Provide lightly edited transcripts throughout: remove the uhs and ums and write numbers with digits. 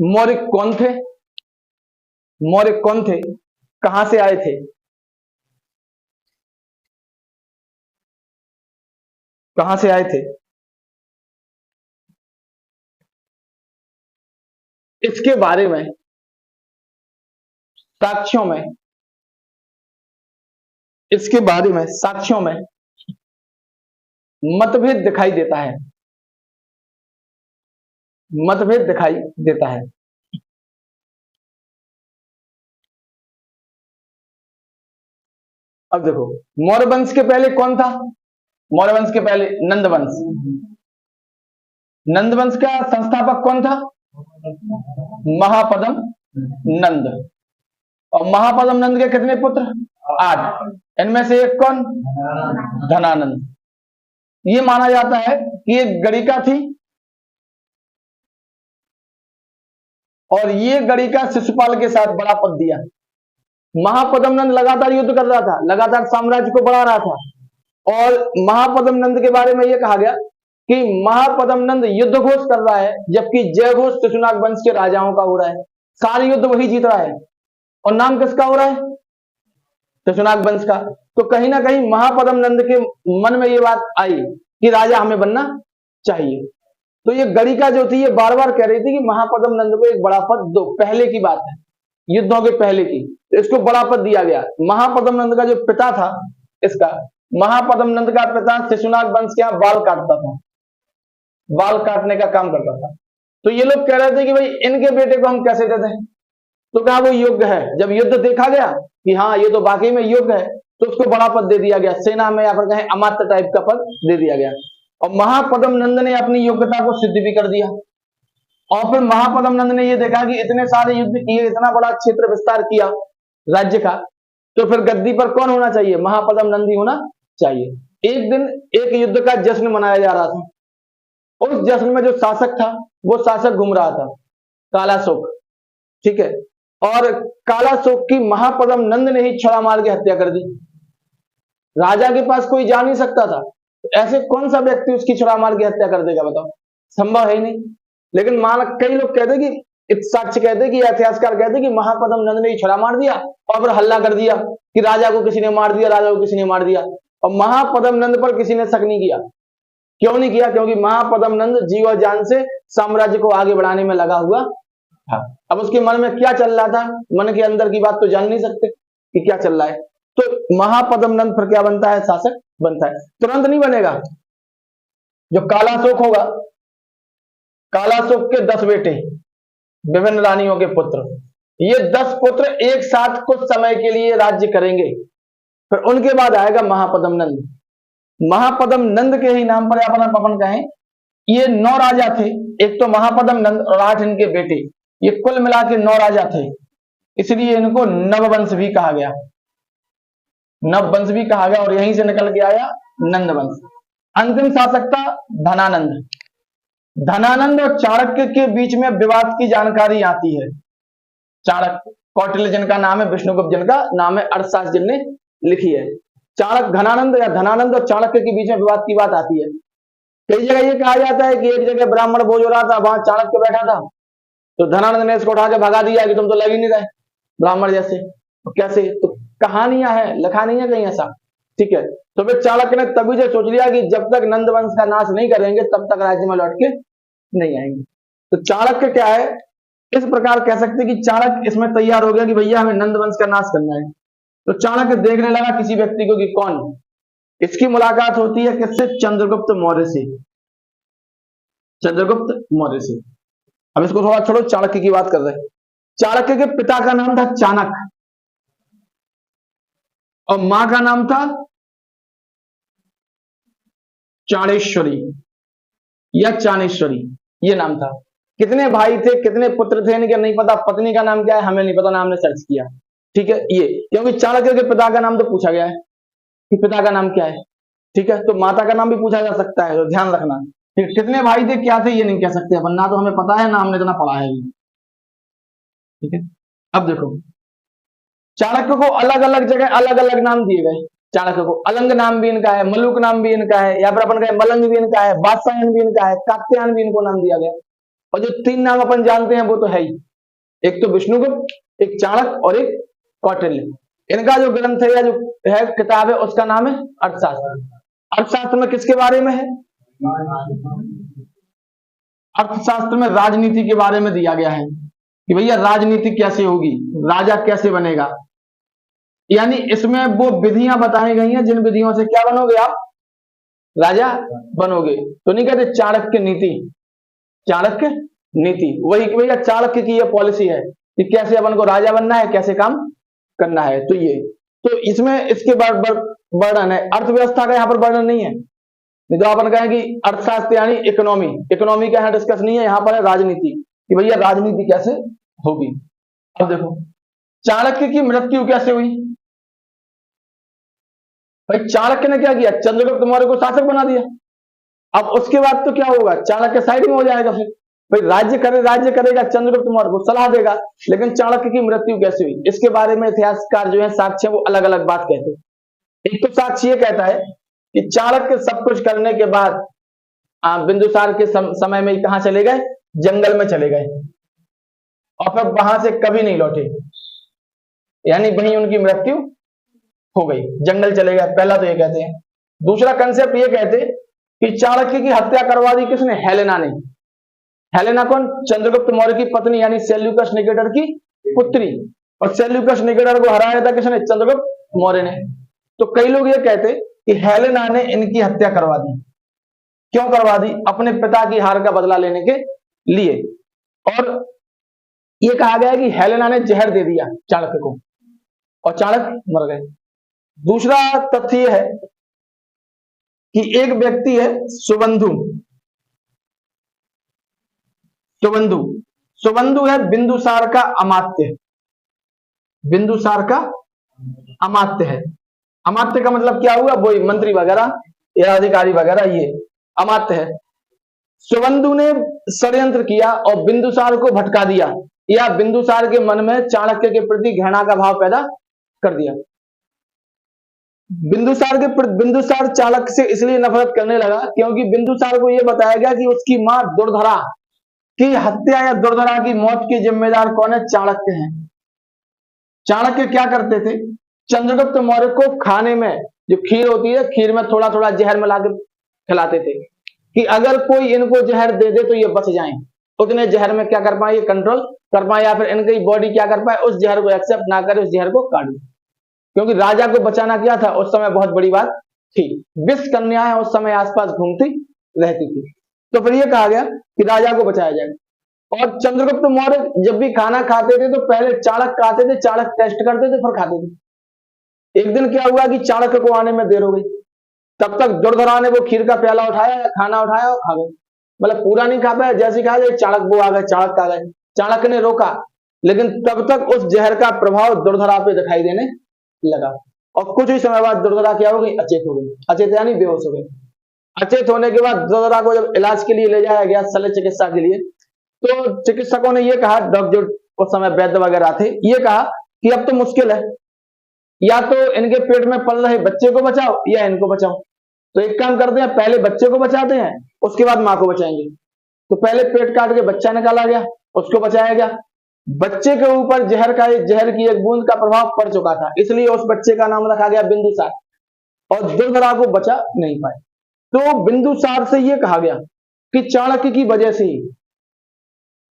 मौर्य कौन थे? मौर्य कौन थे? कहां से आए थे? कहां से आए थे? इसके बारे में साक्ष्यों में, इसके बारे में साक्ष्यों में मतभेद दिखाई देता है। मतभेद दिखाई देता है। अब देखो, मौर्य वंश के पहले कौन था? मौर्य वंश के पहले नंद वंश। नंद वंश का संस्थापक कौन था? महापद्म नंद। और महापद्म नंद के कितने पुत्र? 8। इनमें से एक कौन? धनानंद। ये माना जाता है कि एक गणिका थी और ये गणिका शिशुपाल के साथ बड़ा पद दिया। महापद्म नंद लगातार युद्ध कर रहा था, लगातार साम्राज्य को बढ़ा रहा था, और महापद्म नंद के बारे में यह कहा गया कि महापद्म नंद युद्ध घोष कर रहा है, जबकि जय घोष शिशुनाग वंश के राजाओं का हो रहा है। सारे युद्ध वही जीत रहा है, और नाम किसका हो रहा है? शिशुनाग वंश का। तो कहीं ना कहीं महापद्म नंद के मन में ये बात आई कि राजा हमें बनना चाहिए। तो ये गणिका जो थी, ये बार बार कह रही थी कि महापद्म नंद को एक बड़ा पद दो। पहले की बात है, युद्धों के पहले की। तो इसको बड़ा पद दिया गया। महापद्म नंद का जो पिता था, इसका महापद्म नंद का पिता शिशुनाग वंश के यहाँ बाल काटता था, बाल काटने का काम करता था। तो ये लोग कह रहे थे कि भाई इनके बेटे को हम कैसे दे दें? तो कहा वो योग्य है। जब युद्ध देखा गया कि हाँ ये तो वाकई में योग्य है, तो उसको बड़ा पद दे दिया गया। सेना में या फिर कहें अमात्य टाइप का पद दे दिया गया। और महापद्म नंद ने अपनी योग्यता को सिद्ध भी कर दिया। और फिर महापद्म नंद ने ये देखा कि इतने सारे युद्ध किए, इतना बड़ा क्षेत्र विस्तार किया राज्य का, तो फिर गद्दी पर कौन होना चाहिए? महापद्म नंद ही होना चाहिए। एक दिन एक युद्ध का जश्न मनाया जा रहा था। उस जश्न में जो शासक था, वो शासक घूम रहा था, कालाशोक। ठीक है। और कालाशोक की महापद्म नंद ने ही छुरा मार के हत्या कर दी। राजा के पास कोई जा नहीं सकता था, ऐसे कौन सा व्यक्ति उसकी छुरा मार के हत्या कर देगा? बताओ, संभव है ही नहीं। लेकिन कई लोग कहते कि, साक्ष्य कहते कि, इतिहासकार कहते कि महापद्म नंद ने ही छुरा मार दिया और फिर हल्ला कर दिया कि राजा को किसी ने मार दिया, राजा को किसी ने मार दिया। और महापद्म नंद पर किसी ने शक नहीं किया। क्यों नहीं किया? क्योंकि महापद्म नंद जीव और जान से साम्राज्य को आगे बढ़ाने में लगा हुआ था। अब उसके मन में क्या चल रहा था, मन के अंदर की बात तो जान नहीं सकते कि क्या चल रहा है। तो महापद्म नंद फिर क्या बनता है? शासक बनता है। तुरंत नहीं बनेगा। जो कालाशोक होगा, कालाशोक के 10 बेटे, विभिन्न रानियों के पुत्र, ये 10 पुत्र एक साथ कुछ समय के लिए राज्य करेंगे। फिर उनके बाद आएगा महापद्म नंद। महापद्म नंद के ही नाम पर अपन कहें, ये 9 राजा थे। एक तो महापद्म नंद और 8 इनके बेटे, ये कुल मिला के 9 राजा थे। इसलिए इनको नववंश भी कहा गया, नववंश भी कहा गया। और यहीं से निकल के आया नंद वंश। अंतिम शासक था धनानंद। धनानंद और चाणक्य के बीच में विवाद की जानकारी आती है। चाणक्य, कौटिल्य जिनका नाम है, विष्णुगुप्त जिनका नाम है, अर्थशास्त्र जिनने लिखी है। चाणक्य, धनानंद या धनानंद और चाणक्य के बीच में विवाद की बात आती है। कई जगह ये कहा जाता है कि एक जगह ब्राह्मण भोज हो रहा था, वहां चाणक्य बैठा था, तो धनानंद ने इसको उठा के भगा दिया कि तुम तो लग ही नहीं रहे ब्राह्मण जैसे। तो कैसे? तो कहानियां है, लिखा नहीं है कहीं ऐसा। ठीक है। तो फिर चाणक्य ने तभी से सोच लिया कि जब तक नंद वंश का नाश नहीं करेंगे तब तक राज्य में लौट के नहीं आएंगे। तो चाणक्य क्या है, इस प्रकार कह सकते कि चाणक्य इसमें तैयार हो गया कि भैया हमें नंद वंश का नाश करना है। तो चाणक्य देखने लगा किसी व्यक्ति को कि कौन। इसकी मुलाकात होती है किससे? चंद्रगुप्त मौर्य से। चंद्रगुप्त मौर्य से। अब इसको थोड़ा छोड़ो, चाणक्य की बात कर रहे हैं। चाणक्य के पिता का नाम था चाणक्य और मां का नाम था चाणेश्वरी या चाणेश्वरी, ये नाम था। कितने भाई थे, कितने पुत्र थे, इनके नहीं पता। पत्नी का नाम क्या है हमें नहीं पता, नाम ने सर्च किया। ठीक है। ये क्योंकि चाणक्य के पिता का नाम तो पूछा गया है कि पिता का नाम क्या है। ठीक है। तो माता का नाम भी पूछा जा सकता है, तो ध्यान रखना। ठीक, कितने भाई थे, क्या थे, ये नहीं कह सकते अपन, ना तो हमें पता है ना हमने इतना पढ़ा है। ठीक है। अब देखो, चाणक्य को अलग अलग जगह अलग अलग नाम दिए गए। चाणक्य को अलंग नाम भी इनका है, मलुक नाम भी इनका है, या फिर अपन कहें मलंग भी इनका है, बादशाहन भी इनका है, कात्यायन भी इनको नाम दिया गया। और जो 3 नाम अपन जानते हैं वो तो है ही, एक तो विष्णुगुप्त, एक चाणक्य और एक कौटिल्य। इनका जो ग्रंथ है या जो है किताब है उसका नाम है अर्थशास्त्र। अर्थशास्त्र में किसके बारे में है? अर्थशास्त्र में राजनीति के बारे में दिया गया है कि भैया राजनीति कैसे होगी, राजा कैसे बनेगा। यानी इसमें वो विधियां बताई गई हैं जिन विधियों से क्या बनोगे आप, राजा बनोगे। तो नहीं कहते चाणक्य नीति, चाणक्य नीति वही कि भैया चाणक्य की ये पॉलिसी है कि कैसे अपन को राजा बनना है, कैसे काम करना है। तो ये तो इसमें इसके वर्णन है, अर्थव्यवस्था का यहाँ पर वर्णन नहीं है। नहीं तो अपन कहें कि अर्थशास्त्र यानी इकोनॉमी, इकोनॉमी का यहाँ डिस्कस नहीं है, यहाँ पर है राजनीति कि भैया राजनीति कैसे होगी। अब देखो चाणक्य की मृत्यु कैसे हुई। भाई चाणक्य ने क्या किया, चंद्रगुप्त मौर्य को शासक बना दिया। अब उसके बाद तो क्या होगा, चाणक्य साइड में हो जाएगा। फिर भाई राज्य करेगा चंद्रगुप्त मौर्य को सलाह देगा। लेकिन चाणक्य की मृत्यु कैसे हुई, इसके बारे में इतिहासकार जो है साक्ष्य वो अलग अलग बात कहते हैं। एक तो साक्ष्य ये कहता है कि चाणक्य सब कुछ करने के बाद बिंदुसार के समय में कहा चले गए, जंगल में चले गए और फिर वहां से कभी नहीं लौटे, यानी वहीं उनकी मृत्यु हो गई, जंगल चले गए। पहला तो ये कहते हैं। दूसरा कंसेप्ट ये कहते कि चाणक्य की हत्या करवा दी किसने, हेलेना ने। हेलेना कौन, चंद्रगुप्त मौर्य की पत्नी यानी सेल्यूकस निकेटर की पुत्री। और सेल्यूकस निकेटर को हराया था किसने, चंद्रगुप्त मौर्य ने। तो कई लोग ये कहते कि हेलेना ने इनकी हत्या करवा दी। क्यों करवा दी, अपने पिता की हार का बदला लेने के लिए। और ये कहा गया कि हेलेना ने जहर दे दिया चाणक्य को और चाणक्य मर गए। दूसरा तथ्य यह है कि एक व्यक्ति है सुबंधु, सुबंधु है बिंदुसार का अमात्य, बिंदुसार का अमात्य है। अमात्य का मतलब क्या हुआ, वही मंत्री वगैरह या अधिकारी वगैरह, ये अमात्य है। सुबंधु ने षड्यंत्र किया और बिंदुसार को भटका दिया, या बिंदुसार के मन में चाणक्य के प्रति घृणा का भाव पैदा कर दिया। बिंदुसार चाणक्य से इसलिए नफरत करने लगा क्योंकि बिंदुसार को यह बताया गया कि उसकी मां दुर्धरा की हत्या या दुर्धरा की मौत के जिम्मेदार कौन है, चाणक्य हैं। चाणक्य क्या करते थे, चंद्रगुप्त मौर्य को खाने में जो खीर होती है, खीर में थोड़ा थोड़ा जहर मिला के खिलाते थे कि अगर कोई इनको जहर दे दे तो ये बच जाएं। उतने जहर में क्या कर पाए, ये कंट्रोल कर पाए, या फिर इनकी बॉडी क्या कर पाए, उस जहर को एक्सेप्ट ना करे, उस जहर को काट दे। क्योंकि राजा को बचाना क्या था उस समय बहुत बड़ी बात थी। 20 कन्याएं उस समय आसपास घूमती रहती थी। तो फिर ये कहा गया कि राजा को बचाया जाएगा। और चंद्रगुप्त मौर्य जब भी खाना खाते थे तो पहले चाणक्य आते थे, चाणक्य टेस्ट करते थे फिर खाते थे। एक दिन क्या हुआ कि चाणक्य को आने में देर हो गई, तब तक दुर्धरा ने वो खीर का प्याला उठाया, खाना उठाया और खा गए। मतलब पूरा नहीं खा पाया, जैसे कहा जाए चाणक्य वो आ गए, चाणक्य आ गए। चाणक्य ने रोका, लेकिन तब तक उस जहर का प्रभाव दुर्धरा पे दिखाई देने लगा। और कुछ ही समय बाद दुर्धरा क्या हो गई, अचेत हो गई। अचेत यानी बेहोश हो गई। अचेत होने के बाद दुर्धरा को जब इलाज के लिए ले जाया गया, शल्य चिकित्सा के लिए, तो चिकित्सकों ने ये कहा, डॉक्टर उस समय वैद्य वगैरह थे, ये कहा कि अब तो मुश्किल है, या तो इनके पेट में पल रहे बच्चे को बचाओ या इनको बचाओ। तो एक काम करते हैं, पहले बच्चे को बचाते हैं, उसके बाद मां को बचाएंगे। तो पहले पेट काट के बच्चा निकाला गया, उसको बचाया गया। बच्चे के ऊपर जहर की एक बूंद का प्रभाव पड़ चुका था, इसलिए उस बच्चे का नाम रखा गया बिंदुसार, और दुर्धरा को बचा नहीं पाए। तो बिंदुसार से यह कहा गया कि चाणक्य की वजह से ही,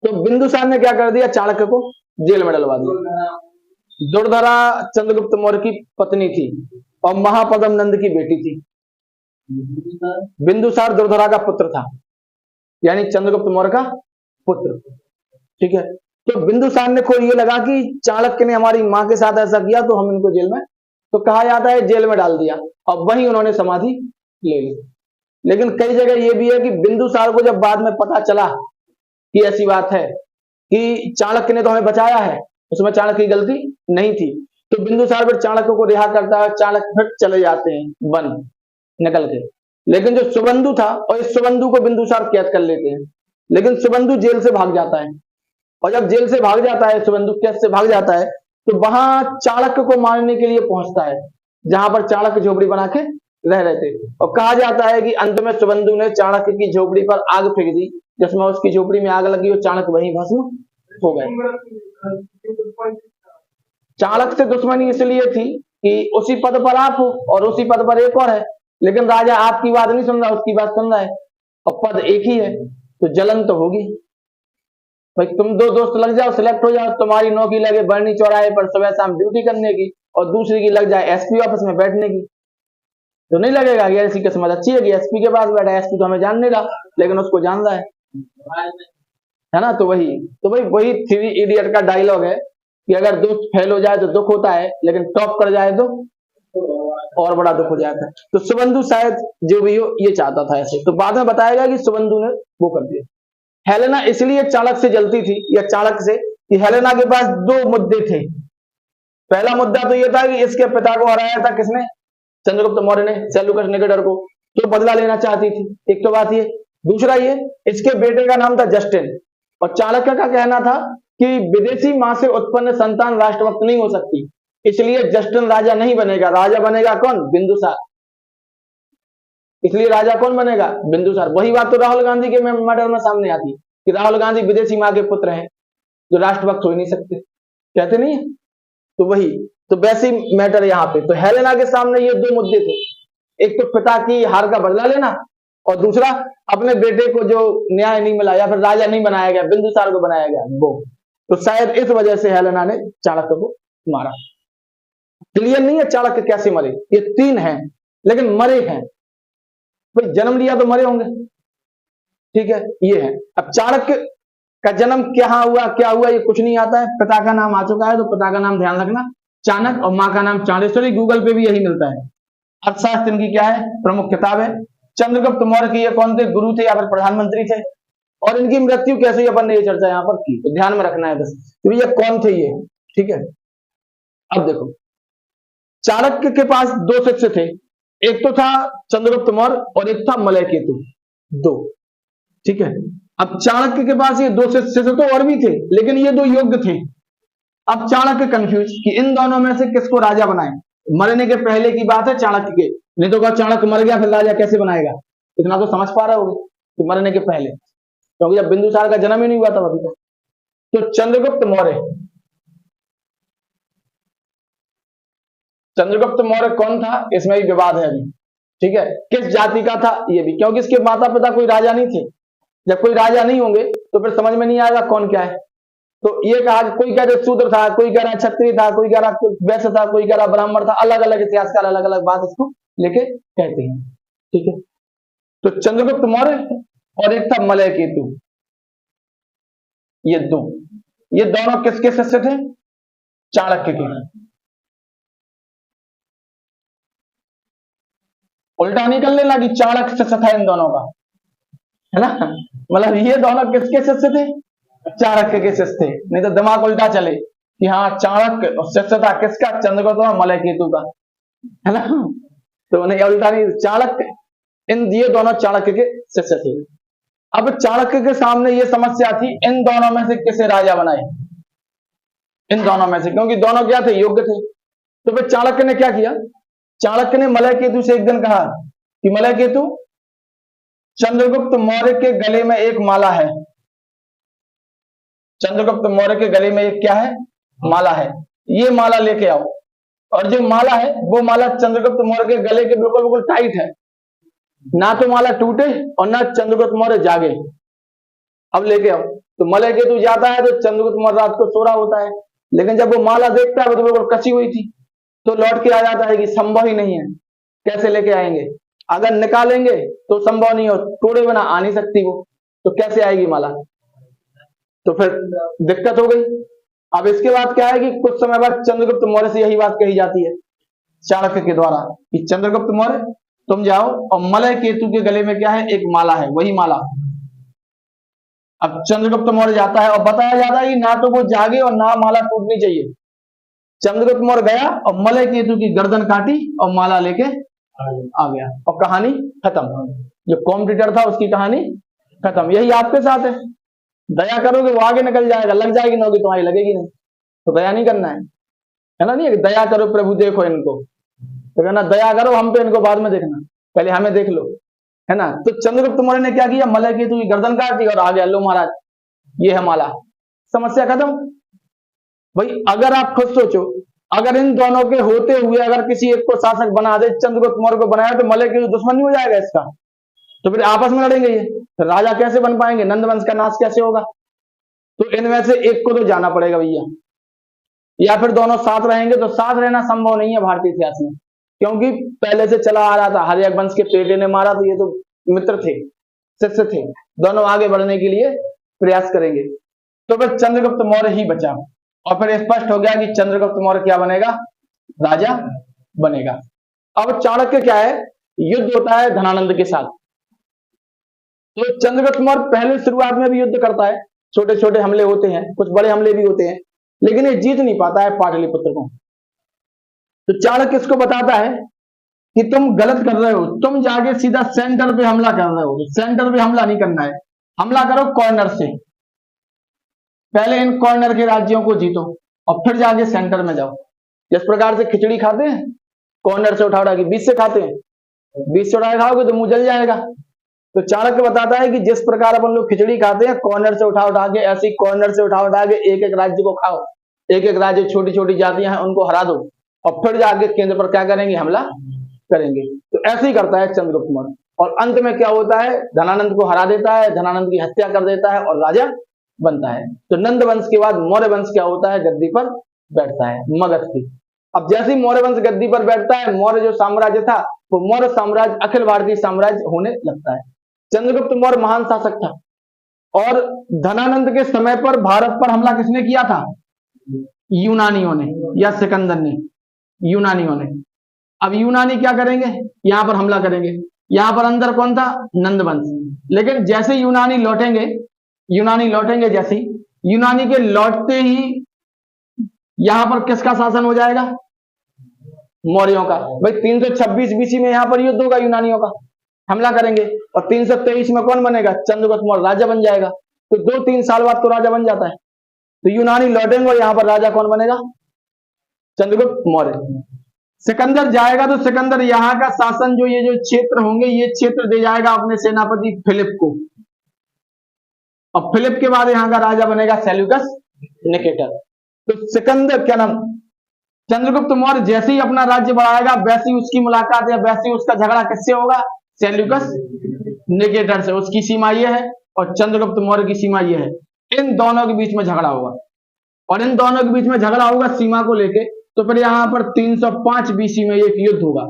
तो बिंदुसार ने क्या कर दिया, चाणक्य को जेल में डलवा दिया। दुर्धरा चंद्रगुप्त मौर्य की पत्नी थी और महापद्म नंद की बेटी थी। बिंदुसार दुर्धरा का पुत्र था, यानी चंद्रगुप्त मौर्य का पुत्र। ठीक है। तो बिंदुसार ने को ये लगा कि चाणक्य ने हमारी मां के साथ ऐसा किया तो हम इनको जेल में, तो कहा जाता है जेल में डाल दिया और वहीं उन्होंने समाधि ले ली। लेकिन कई जगह ये भी है कि बिंदुसार को जब बाद में पता चला कि ऐसी बात है कि चाणक्य ने तो हमें बचाया है, उसमें चाणक्य की गलती नहीं थी, तो बिंदुसार फिर चाणक्य को रिहा करता है, चाणक्य फिर चले जाते हैं वन निकल के। लेकिन जो सुबंधु था, और इस सुबंधु को बिंदुसार कैद कर लेते हैं, लेकिन सुबंधु जेल से भाग जाता है। और जब जेल से भाग जाता है, सुबंधु कैद से भाग जाता है, तो वहां चाणक्य को मारने के लिए पहुंचता है, जहां पर चाणक्य झोपड़ी बना के रह रहे थे। और कहा जाता है कि अंत में सुबंधु ने चाणक्य की झोपड़ी पर आग फेंक दी, जिसमें उसकी झोपड़ी में आग लगी और चाणक्य वहीं भस्म हो गए। चाणक्य से दुश्मनी इसलिए थी कि उसी पद पर आप हो और उसी पद पर एक और है, लेकिन राजा आपकी बात नहीं सुन रहा, उसकी बात सुन रहा है और पद एक ही है, तो जलन तो होगी। भाई तुम दो दोस्त लग जाओ, सिलेक्ट हो जाओ, तुम्हारी नौकरी लगे बरनी चौराहे पर सुबह शाम ड्यूटी करने की और दूसरी की लग जाए एसपी ऑफिस में बैठने की, तो नहीं लगेगा कि ऐसी किस्मत अच्छी है कि एसपी के पास बैठा है। एसपी तो हमें जान नहीं रहा लेकिन उसको जान रहा है ना। तो वही थ्री इडियट का डायलॉग है कि अगर दोस्त फेल हो जाए तो दुख होता है, लेकिन टॉप कर जाए तो और बड़ा दुख हो जाता है। तो सुबंधु शायद जो भी हो ये चाहता था ऐसे, तो बाद में बताएगा कि सुबंधु ने वो कर दिया। हेलेना इसलिए चाणक्य से जलती थी या चाणक्य से कि हेलेना के पास दो मुद्दे थे। पहला मुद्दा तो ये था कि इसके पिता को हराया था किसने, चंद्रगुप्त मौर्य ने, सेल्यूकस निकेटर को, तो बदला लेना चाहती थी। एक तो बात ये, दूसरा ये इसके बेटे का नाम था जस्टिन और चाणक्य का कहना था कि विदेशी मां से उत्पन्न संतान राष्ट्रभक्त नहीं हो सकती, इसलिए जस्टिन राजा नहीं बनेगा। राजा बनेगा कौन, बिंदुसार। इसलिए राजा कौन बनेगा, बिंदुसार। वही बात तो राहुल गांधी के मैटर में सामने आती कि राहुल गांधी विदेशी मां के पुत्र हैं जो राष्ट्रभक्त हो ही नहीं सकते, कहते नहीं है। तो वही तो वैसे मैटर यहाँ पे। तो हेलेना के सामने ये दो मुद्दे थे, एक तो पिता की हार का बदला लेना और दूसरा अपने बेटे को जो न्याय नहीं मिला या फिर राजा नहीं बनाया गया, बिंदुसार को बनाया गया वो। तो शायद इस वजह से हेलेना ने चाणक्य को मारा। क्लियर नहीं है चाणक्य कैसे मरे, ये तीन हैं लेकिन मरे हैं। भाई जन्म लिया तो मरे होंगे, ठीक है, ये है। अब चाणक्य का जन्म क्या हुआ ये कुछ नहीं आता है। पिता का नाम आ चुका है तो पिता का नाम ध्यान रखना चाणक्य और मां का नाम चाणेश्वरी। गूगल पे भी यही मिलता है। अर्थशास्त्र इनकी क्या है, प्रमुख किताब है। चंद्रगुप्त मौर्य के ये कौन थे, गुरु थे या फिर प्रधानमंत्री थे, और इनकी मृत्यु कैसे अपन ने ये चर्चा यहाँ पर की, तो ध्यान में रखना है बस तो ये कौन थे ये, ठीक है। अब देखो चाणक्य के पास दो शिष्य थे, एक तो था चंद्रगुप्त मौर्य और एक था मलय केतु, दो, ठीक है। अब चाणक्य के पास ये दो शिष्य तो और भी थे लेकिन ये दो योग्य थे। अब चाणक्य कंफ्यूज कि इन दोनों में से किसको राजा बनाए। मरने के पहले की बात है चाणक्य के, नहीं तो चाणक्य मर गया फिर राजा कैसे बनाएगा, इतना तो समझ पा रहे होगे कि मरने के पहले, क्योंकि जब बिंदुसार का जन्म ही नहीं हुआ था अभी तक। तो चंद्रगुप्त मौर्य कौन था, इसमें भी विवाद है अभी, ठीक है। किस जाति का था ये भी, क्योंकि इसके माता पिता कोई राजा नहीं थे। जब कोई राजा नहीं होंगे तो फिर समझ में नहीं आएगा कौन क्या है। तो ये कहा, कोई कह रहा शूद्र था, कोई कह रहा क्षत्रिय था, कोई कह रहा वैश्य था, कोई कह रहा ब्राह्मण था। अलग अलग इतिहासकार अलग अलग बात इसको लेके कहते हैं, ठीक है। तो चंद्रगुप्त मौर्य और एक था मलय केतु, ये दोनों किसके शिष्य थे, चाणक्य के। उल्टा निकलने लगी, चाणक्य शिष्य था इन दोनों का, है ना। मतलब ये दोनों किसके शिष्य थे, चाणक्य के शिष्य थे। नहीं तो दिमाग उल्टा चले कि हाँ चाणक्य शिष्य था किसका, चंद्रगुप्त और मलय केतु का, है ना। तो नहीं, उल्टा नहीं, चाणक्य, ये दोनों चाणक्य के शिष्य थे। अब चाणक्य के सामने ये समस्या थी, इन दोनों में से किसे राजा बनाए, इन दोनों में से, क्योंकि दोनों क्या थे, योग्य थे। तो फिर चाणक्य ने क्या किया, चाणक्य ने मलय केतु से एक दिन कहा कि मलय केतु, चंद्रगुप्त मौर्य के गले में एक माला है, चंद्रगुप्त मौर्य के गले में एक क्या है, माला है, ये माला लेके आओ। और जो माला है वो माला चंद्रगुप्त मौर्य के गले के बिल्कुल बिल्कुल टाइट है, ना तो माला टूटे और ना चंद्रगुप्त मौर्य जागे। अब लेके आओ। तो मलय केतु जाता है तो चंद्रगुप्त मौर्य रात को सो रहा होता है, लेकिन जब वो माला देखता है वो तो बिल्कुल कसी हुई थी, तो लौट के आ जाता है कि संभव ही नहीं है, कैसे लेके आएंगे, अगर निकालेंगे तो संभव नहीं हो, तोड़े बिना आ नहीं सकती वो, तो कैसे आएगी माला। तो फिर दिक्कत हो गई। अब इसके बाद क्या है कि कुछ समय बाद चंद्रगुप्त मौर्य से यही बात कही जाती है चाणक्य के द्वारा कि चंद्रगुप्त मौर्य तुम जाओ और मलय केतु के गले में क्या है, एक माला है, वही माला। अब चंद्रगुप्त मौर्य जाता है और बताया जाता है कि ना तो वो जागे और ना माला टूटनी चाहिए। चंद्रगुप्त मौर्य गया और मलय केतु की गर्दन काटी और माला लेके आ गया और कहानी खत्म। जो कॉम्पिटिटर था उसकी कहानी खत्म। यही आपके साथ है, दया करोगे वो आगे निकल जाएगा, लग जाएगी नौकरी, तुम्हारी लगेगी नहीं, तो दया नहीं करना है ना। नहीं दया करो प्रभु देखो इनको, तो कहना दया करो हम पे, इनको बाद में देखना, पहले हमें देख लो, है ना। तो चंद्रगुप्त मौर्य ने क्या किया, मलय केतु की गर्दन काट दी और आ गया, लो महाराज ये है माला, समस्या खत्म। भाई अगर आप खुद सोचो, अगर इन दोनों के होते हुए अगर किसी एक को शासक बना दे, चंद्रगुप्त मौर्य को बनाया, तो मलय केतु दुश्मन नहीं हो जाएगा इसका, तो फिर आपस में लड़ेंगे ये, तो राजा कैसे बन पाएंगे, नंद वंश का नाश कैसे होगा। तो इनमें से एक को तो जाना पड़ेगा भैया, या फिर दोनों साथ रहेंगे। तो साथ रहना संभव नहीं है भारतीय इतिहास में, क्योंकि पहले से चला आ रहा था, हर्यक वंश के बेटे ने मारा, तो ये तो मित्र थे, शिष्य थे, दोनों आगे बढ़ने के लिए प्रयास करेंगे। तो फिर चंद्रगुप्त मौर्य ही बचा, और फिर स्पष्ट हो गया कि चंद्रगुप्त मौर्य क्या बनेगा, राजा बनेगा। अब चाणक्य क्या है, युद्ध होता है धनानंद के साथ। तो चंद्रगुप्त मौर्य पहले शुरुआत में भी युद्ध करता है, छोटे छोटे हमले होते हैं, कुछ बड़े हमले भी होते हैं, लेकिन ये जीत नहीं पाता है पाटलिपुत्र को। तो चाणक्य इसको बताता है कि तुम गलत कर रहे हो, तुम जाके सीधा सेंटर पे हमला कर रहे हो। सेंटर पे हमला नहीं करना है, हमला करो कॉर्नर से, पहले इन कॉर्नर के राज्यों को जीतो और फिर जाके सेंटर में जाओ। जिस प्रकार से खिचड़ी खाते हैं, कॉर्नर से उठा उठा के, बीच से खाते हैं, बीच से उठा खाओगे तो मुंह जल जाएगा। तो चाणक्य बताता है कि जिस प्रकार अपन लोग खिचड़ी खाते हैं कॉर्नर से उठा उठा के, ऐसी कॉर्नर से उठा उठा के एक एक राज्य को खाओ, एक एक राज्य छोटी छोटी जातियां हैं उनको हरा दो, और फिर जाके केंद्र पर क्या करेंगे, हमला करेंगे। तो ऐसे ही करता है चंद्रगुप्त मौर्य, और अंत में क्या होता है, धनानंद को हरा देता है, धनानंद की हत्या कर देता है और राजा बनता है। तो नंद वंश के बाद मौर्य वंश क्या होता है, गद्दी पर बैठता है, मगध की। अब जैसे ही मौर्य वंश गद्दी पर बैठता है, मौर्य जो साम्राज्य था वो मौर्य साम्राज्य अखिल भारतीय साम्राज्य होने लगता है। चंद्रगुप्त मौर्य महान शासक था, और धनानंद के समय पर भारत पर हमला किसने किया था, यूनानियों ने या सिकंदर ने, यूनानियों ने। अब यूनानी क्या करेंगे, यहां पर हमला करेंगे, यहां पर अंदर कौन था, नंद वंश। लेकिन जैसे यूनानी लौटेंगे जैसे यूनानी के लौटते ही यहां पर किसका शासन हो जाएगा, मौर्यों का। भाई 326 बीसी में यहां पर युद्ध होगा, यूनानियों का हमला करेंगे, और 323 में कौन बनेगा, चंद्रगुप्त मौर्य राजा बन जाएगा। तो 2-3 साल बाद तो राजा बन जाता है। तो यूनानी लौटेंगे और यहां पर राजा कौन बनेगा, चंद्रगुप्त मौर्य। सिकंदर जाएगा तो सिकंदर यहाँ का शासन, जो ये जो क्षेत्र होंगे, ये क्षेत्र दे जाएगा अपने सेनापति फिलिप को, और फिलिप के बाद यहाँ का राजा बनेगा सेल्यूकस निकेटर। तो सिकंदर क्या नाम, चंद्रगुप्त मौर्य जैसे ही अपना राज्य बढ़ाएगा, वैसे ही उसकी मुलाकात या वैसे ही उसका झगड़ा किससे होगा, सेल्यूकस निकेटर से। उसकी सीमा यह है और चंद्रगुप्त मौर्य की सीमा यह है, इन दोनों के बीच में झगड़ा होगा, और इन दोनों के बीच में झगड़ा होगा सीमा को लेके। तो फिर यहां पर 305 बीसी में एक युद्ध होगा,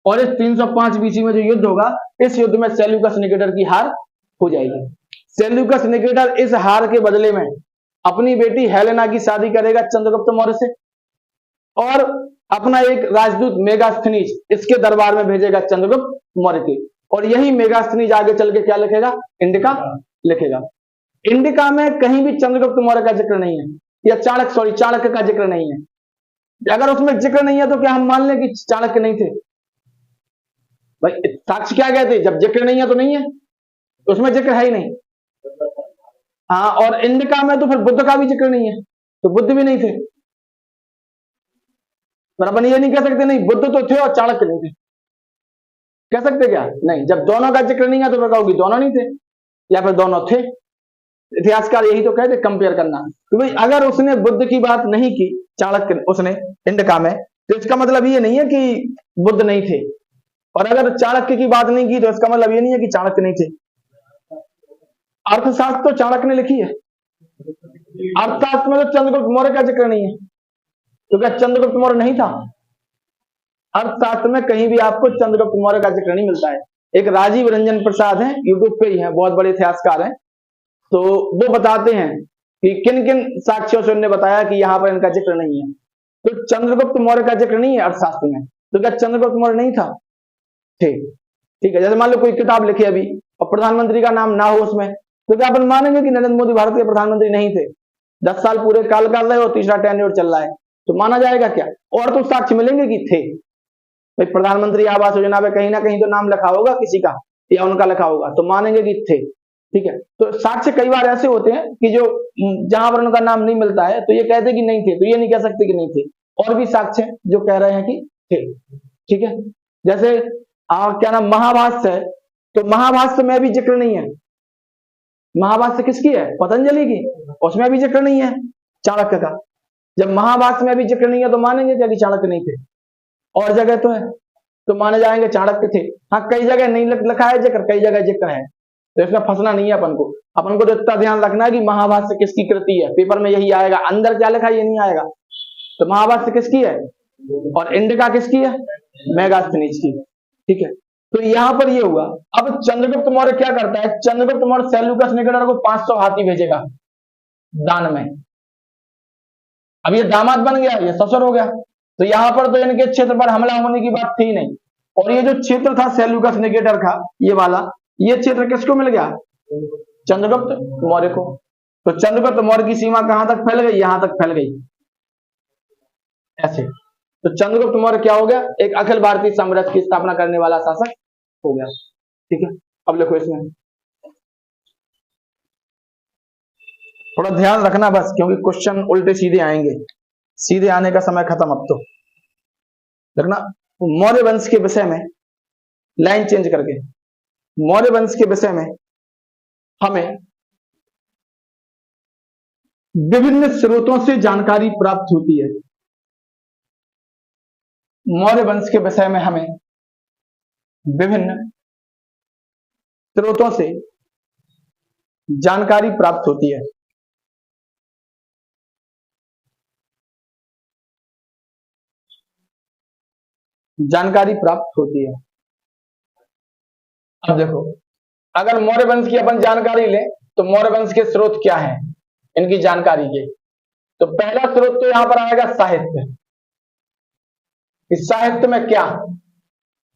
और इस 305 बीसी में जो युद्ध होगा, इस युद्ध में सेल्यूकस निकेटर की हार हो जाएगी। सेल्यूकस निकेटर इस हार के बदले में अपनी बेटी हेलेना की शादी करेगा चंद्रगुप्त मौर्य से, और अपना एक राजदूत मेगास्थनीज इसके दरबार में भेजेगा चंद्रगुप्त मौर्य के। और यही मेगास्थनीज आगे चल के क्या लिखेगा, इंडिका लिखेगा। इंडिका में कहीं भी चंद्रगुप्त मौर्य का जिक्र नहीं है, या चाणक्य का जिक्र नहीं है। अगर उसमें जिक्र नहीं है तो क्या हम मान लें कि चाणक्य नहीं थे, भाई साक्ष्य क्या कहते, जब जिक्र नहीं है तो नहीं है, उसमें जिक्र है ही नहीं। हाँ, और इंडिका में तो फिर बुद्ध का भी जिक्र नहीं है, तो बुद्ध भी नहीं थे। पर अपन ये नहीं कह सकते नहीं बुद्ध तो थे और चाणक्य नहीं थे, कह सकते क्या, नहीं। जब दोनों का जिक्र नहीं है तो फिर कहोगे दोनों नहीं थे या फिर दोनों थे। इतिहासकार यही तो कहते, कंपेयर करना। तो भाई अगर उसने बुद्ध की बात नहीं की, चाणक्य उसने इंडिका में, तो इसका मतलब ये नहीं है कि बुद्ध नहीं थे, और अगर चाणक्य की बात नहीं की तो इसका मतलब ये नहीं है कि चाणक्य नहीं थे। अर्थशास्त्र तो चाणक्य ने लिखी है, अर्थशास्त्र में तो चंद्रगुप्त मौर्य का जिक्र नहीं है, तो क्या चंद्रगुप्त मौर्य नहीं था? अर्थशास्त्र में कहीं भी आपको चंद्रगुप्त मौर्य का जिक्र नहीं मिलता है। एक राजीव रंजन प्रसाद हैं, यूट्यूब पे ही हैं, बहुत बड़े इतिहासकार हैं, तो वो बताते हैं कि किन किन साक्ष्यों से उन्होंने बताया कि यहाँ पर इनका जिक्र नहीं है। तो चंद्रगुप्त मौर्य का जिक्र नहीं है अर्थशास्त्र में, तो क्या चंद्रगुप्त मौर्य नहीं था? ठीक है। जैसे मान लो कोई किताब लिखी अभी और प्रधानमंत्री का नाम ना हो उसमें, तो क्या अपन मानेंगे कि नरेंद्र मोदी भारत के प्रधानमंत्री नहीं थे? 10 साल पूरे काल कर रहे हो, तीसरा टेन्योर चल रहा है, तो माना जाएगा क्या? और तो साक्ष्य मिलेंगे कि थे। भाई प्रधानमंत्री आवास योजना पे कहीं ना कहीं तो नाम लिखा होगा किसी का, या उनका लिखा होगा, तो मानेंगे कि थे। ठीक है, तो साक्ष्य कई बार ऐसे होते हैं कि जो जहां पर उनका नाम नहीं मिलता है तो ये कहते कि नहीं थे, तो ये नहीं कह सकते कि नहीं थे। और भी साक्ष्य जो कह रहे हैं कि थे। ठीक है, जैसे क्या नाम, महाभाष्य है, तो महाभाष्य में भी जिक्र नहीं है। महाभाष्य किसकी है? पतंजलि की, उसमें भी जिक्र नहीं है चाणक्य का। जब महाभाष्य में भी जिक्र नहीं है तो मानेंगे क्या कि चाणक्य नहीं थे? और जगह तो है तो माने जाएंगे चाणक्य थे। हाँ, कई जगह नहीं लिखा है जिक्र, कई जगह जिक्र है, तो इसमें फंसना नहीं है अपन को। अपन को तो इतना ध्यान रखना है कि महाभाष्य किसकी कृति है, पेपर में यही आएगा, अंदर क्या लिखा है ये नहीं आएगा। तो महाभाष्य किसकी है और इंडिका किसकी है? मेगास्थनीज की। ठीक है, तो यहां पर ये हुआ। अब चंद्रगुप्त मौर्य क्या करता है? चंद्रगुप्त मौर्य सेल्यूकस निकेटर को 500 हाथी भेजेगा दान में। अब ये दामाद बन गया, ये ससुर हो गया, तो यहां पर तो इनके क्षेत्र पर हमला होने की बात थी नहीं। और ये जो क्षेत्र था सेल्यूकस निकेटर का, ये वाला, ये क्षेत्र किसको मिल गया? चंद्रगुप्त मौर्य को। तो चंद्रगुप्त मौर्य की सीमा कहां तक फैल गई? यहां तक फैल गई ऐसे। तो चंद्रगुप्त मौर्य क्या हो गया? एक अखिल भारतीय साम्राज्य की स्थापना करने वाला शासक हो गया। ठीक है, अब लिखो इसमें थोड़ा ध्यान रखना बस, क्योंकि क्वेश्चन उल्टे सीधे आएंगे, सीधे आने का समय खत्म अब तो। देखना, मौर्य वंश के विषय में लाइन चेंज करके, मौर्य वंश के विषय में हमें विभिन्न स्रोतों से जानकारी प्राप्त होती है। मौर्य वंश के विषय में हमें विभिन्न स्रोतों से जानकारी प्राप्त होती है। जानकारी प्राप्त होती है। अब देखो, अगर मौर्य वंश की अपन जानकारी लें तो मौर्य वंश के स्रोत क्या हैं इनकी जानकारी के? तो पहला स्रोत तो यहां पर आएगा साहित्य। इस साहित्य में क्या,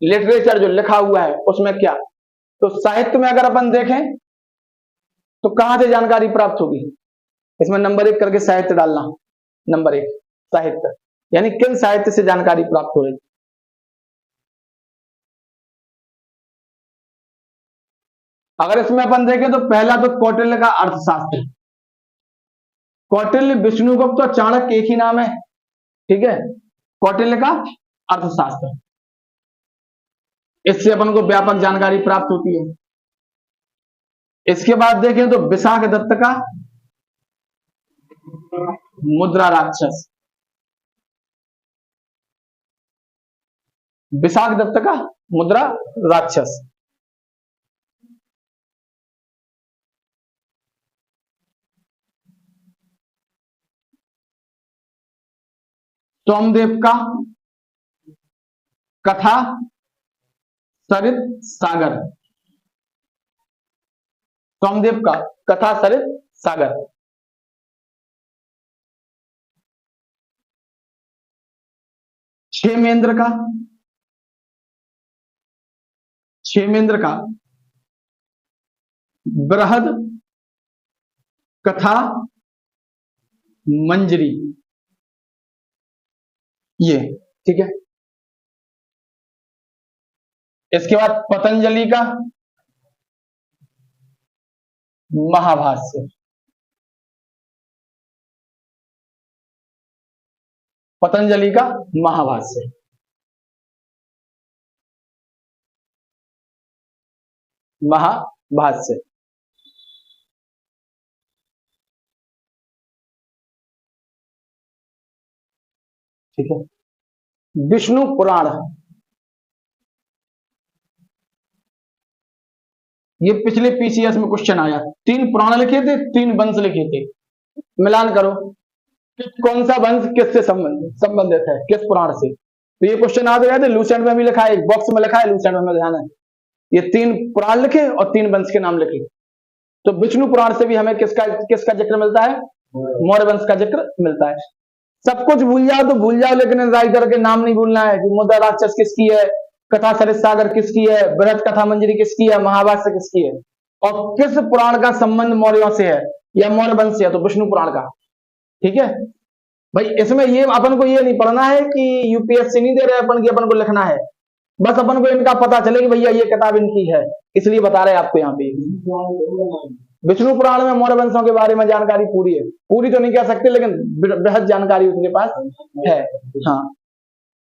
लिटरेचर जो लिखा हुआ है उसमें क्या? तो साहित्य में अगर अपन देखें तो कहां से जानकारी प्राप्त होगी? इसमें नंबर 1 करके साहित्य डालना। नंबर 1 साहित्य, यानी किन साहित्य से जानकारी प्राप्त हो रही? अगर इसमें अपन देखें तो पहला तो कौटिल्य का अर्थशास्त्र। कौटिल्य, विष्णुगुप्त और चाणक्य एक ही नाम है। ठीक है, कौटिल्य का अर्थशास्त्र, इससे अपन को व्यापक जानकारी प्राप्त होती है। इसके बाद देखें तो विशाख दत्त का मुद्रा राक्षस। विशाख दत्त का मुद्रा राक्षस। सोमदेव का कथा सरित सागर। सोमदेव का कथा सरित सागर। क्षेमेंद्र का बृहद कथा मंजरी। ये ठीक है। इसके बाद पतंजलि का महाभाष्य। पतंजलि का महाभाष्य। महाभाष्य। ठीक है। विष्णु पुराण, ये पिछले पीसीएस में क्वेश्चन आया। 3 पुराण लिखे थे, 3 वंश लिखे थे, मिलान करो कौन सा वंश किससे संबंधित है, किस पुराण से। तो ये क्वेश्चन आ गया था, लूसेंट में भी लिखा है, बॉक्स में लिखा है, लूसेंट में ध्यान है। ये 3 पुराण लिखे और 3 वंश के नाम लिखे। तो विष्णु पुराण से भी हमें किसका जिक्र मिलता है? मौर्य वंश का जिक्र मिलता है। सब कुछ भूल जाओ तो भूल जाओ, लेकिन राइटर के नाम नहीं भूलना है कि मुद्रा राक्षस किसकी है, कथा सरित सागर किसकी है, बृहद कथा मंजरी किसकी है, महाभाष्य किसकी है, और किस पुराण का संबंध मौर्यों से है या मौर्य वंश से है, तो विष्णु पुराण का। ठीक है भाई, इसमें ये अपन को ये नहीं पढ़ना है कि यूपीएससी नहीं दे रहे अपन की, अपन को लिखना है बस। अपन को इनका पता चले कि भैया ये किताब इनकी है, इसलिए बता रहे हैं आपको यहाँ पे। विष्णु पुराण में मौर्य वंशों के बारे में जानकारी पूरी है, पूरी तो नहीं कह सकते लेकिन बृहद जानकारी उनके पास है। हाँ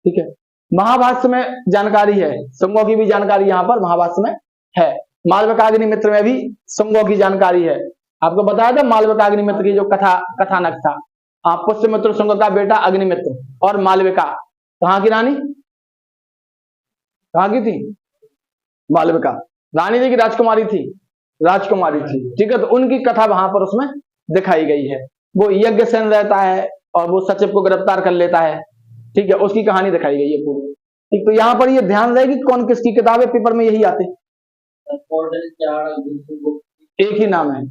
ठीक है। महाभाष्य में जानकारी है, संगों की भी जानकारी यहाँ पर महाभाष्य में है। मालविकाग्निमित्र में भी शुंगों की जानकारी है। आपको बताया था मालविकाग्निमित्र की जो कथानक था। पुष्यमित्र शुंग का बेटा अग्निमित्र और मालविका कहाँ की रानी, कहाँ की थी? मालविका रानी थी कि राजकुमारी थी? राजकुमारी थी। ठीक है, तो उनकी कथा वहां पर उसमें दिखाई गई है। वो यज्ञ सेन रहता है और वो सचिव को गिरफ्तार कर लेता है। ठीक है, उसकी कहानी दिखाई गई है पूरी। ठीक, तो यहाँ पर ये ध्यान रहे कि कौन किसकी किताब है, पेपर में यही आते। एक ही नाम है,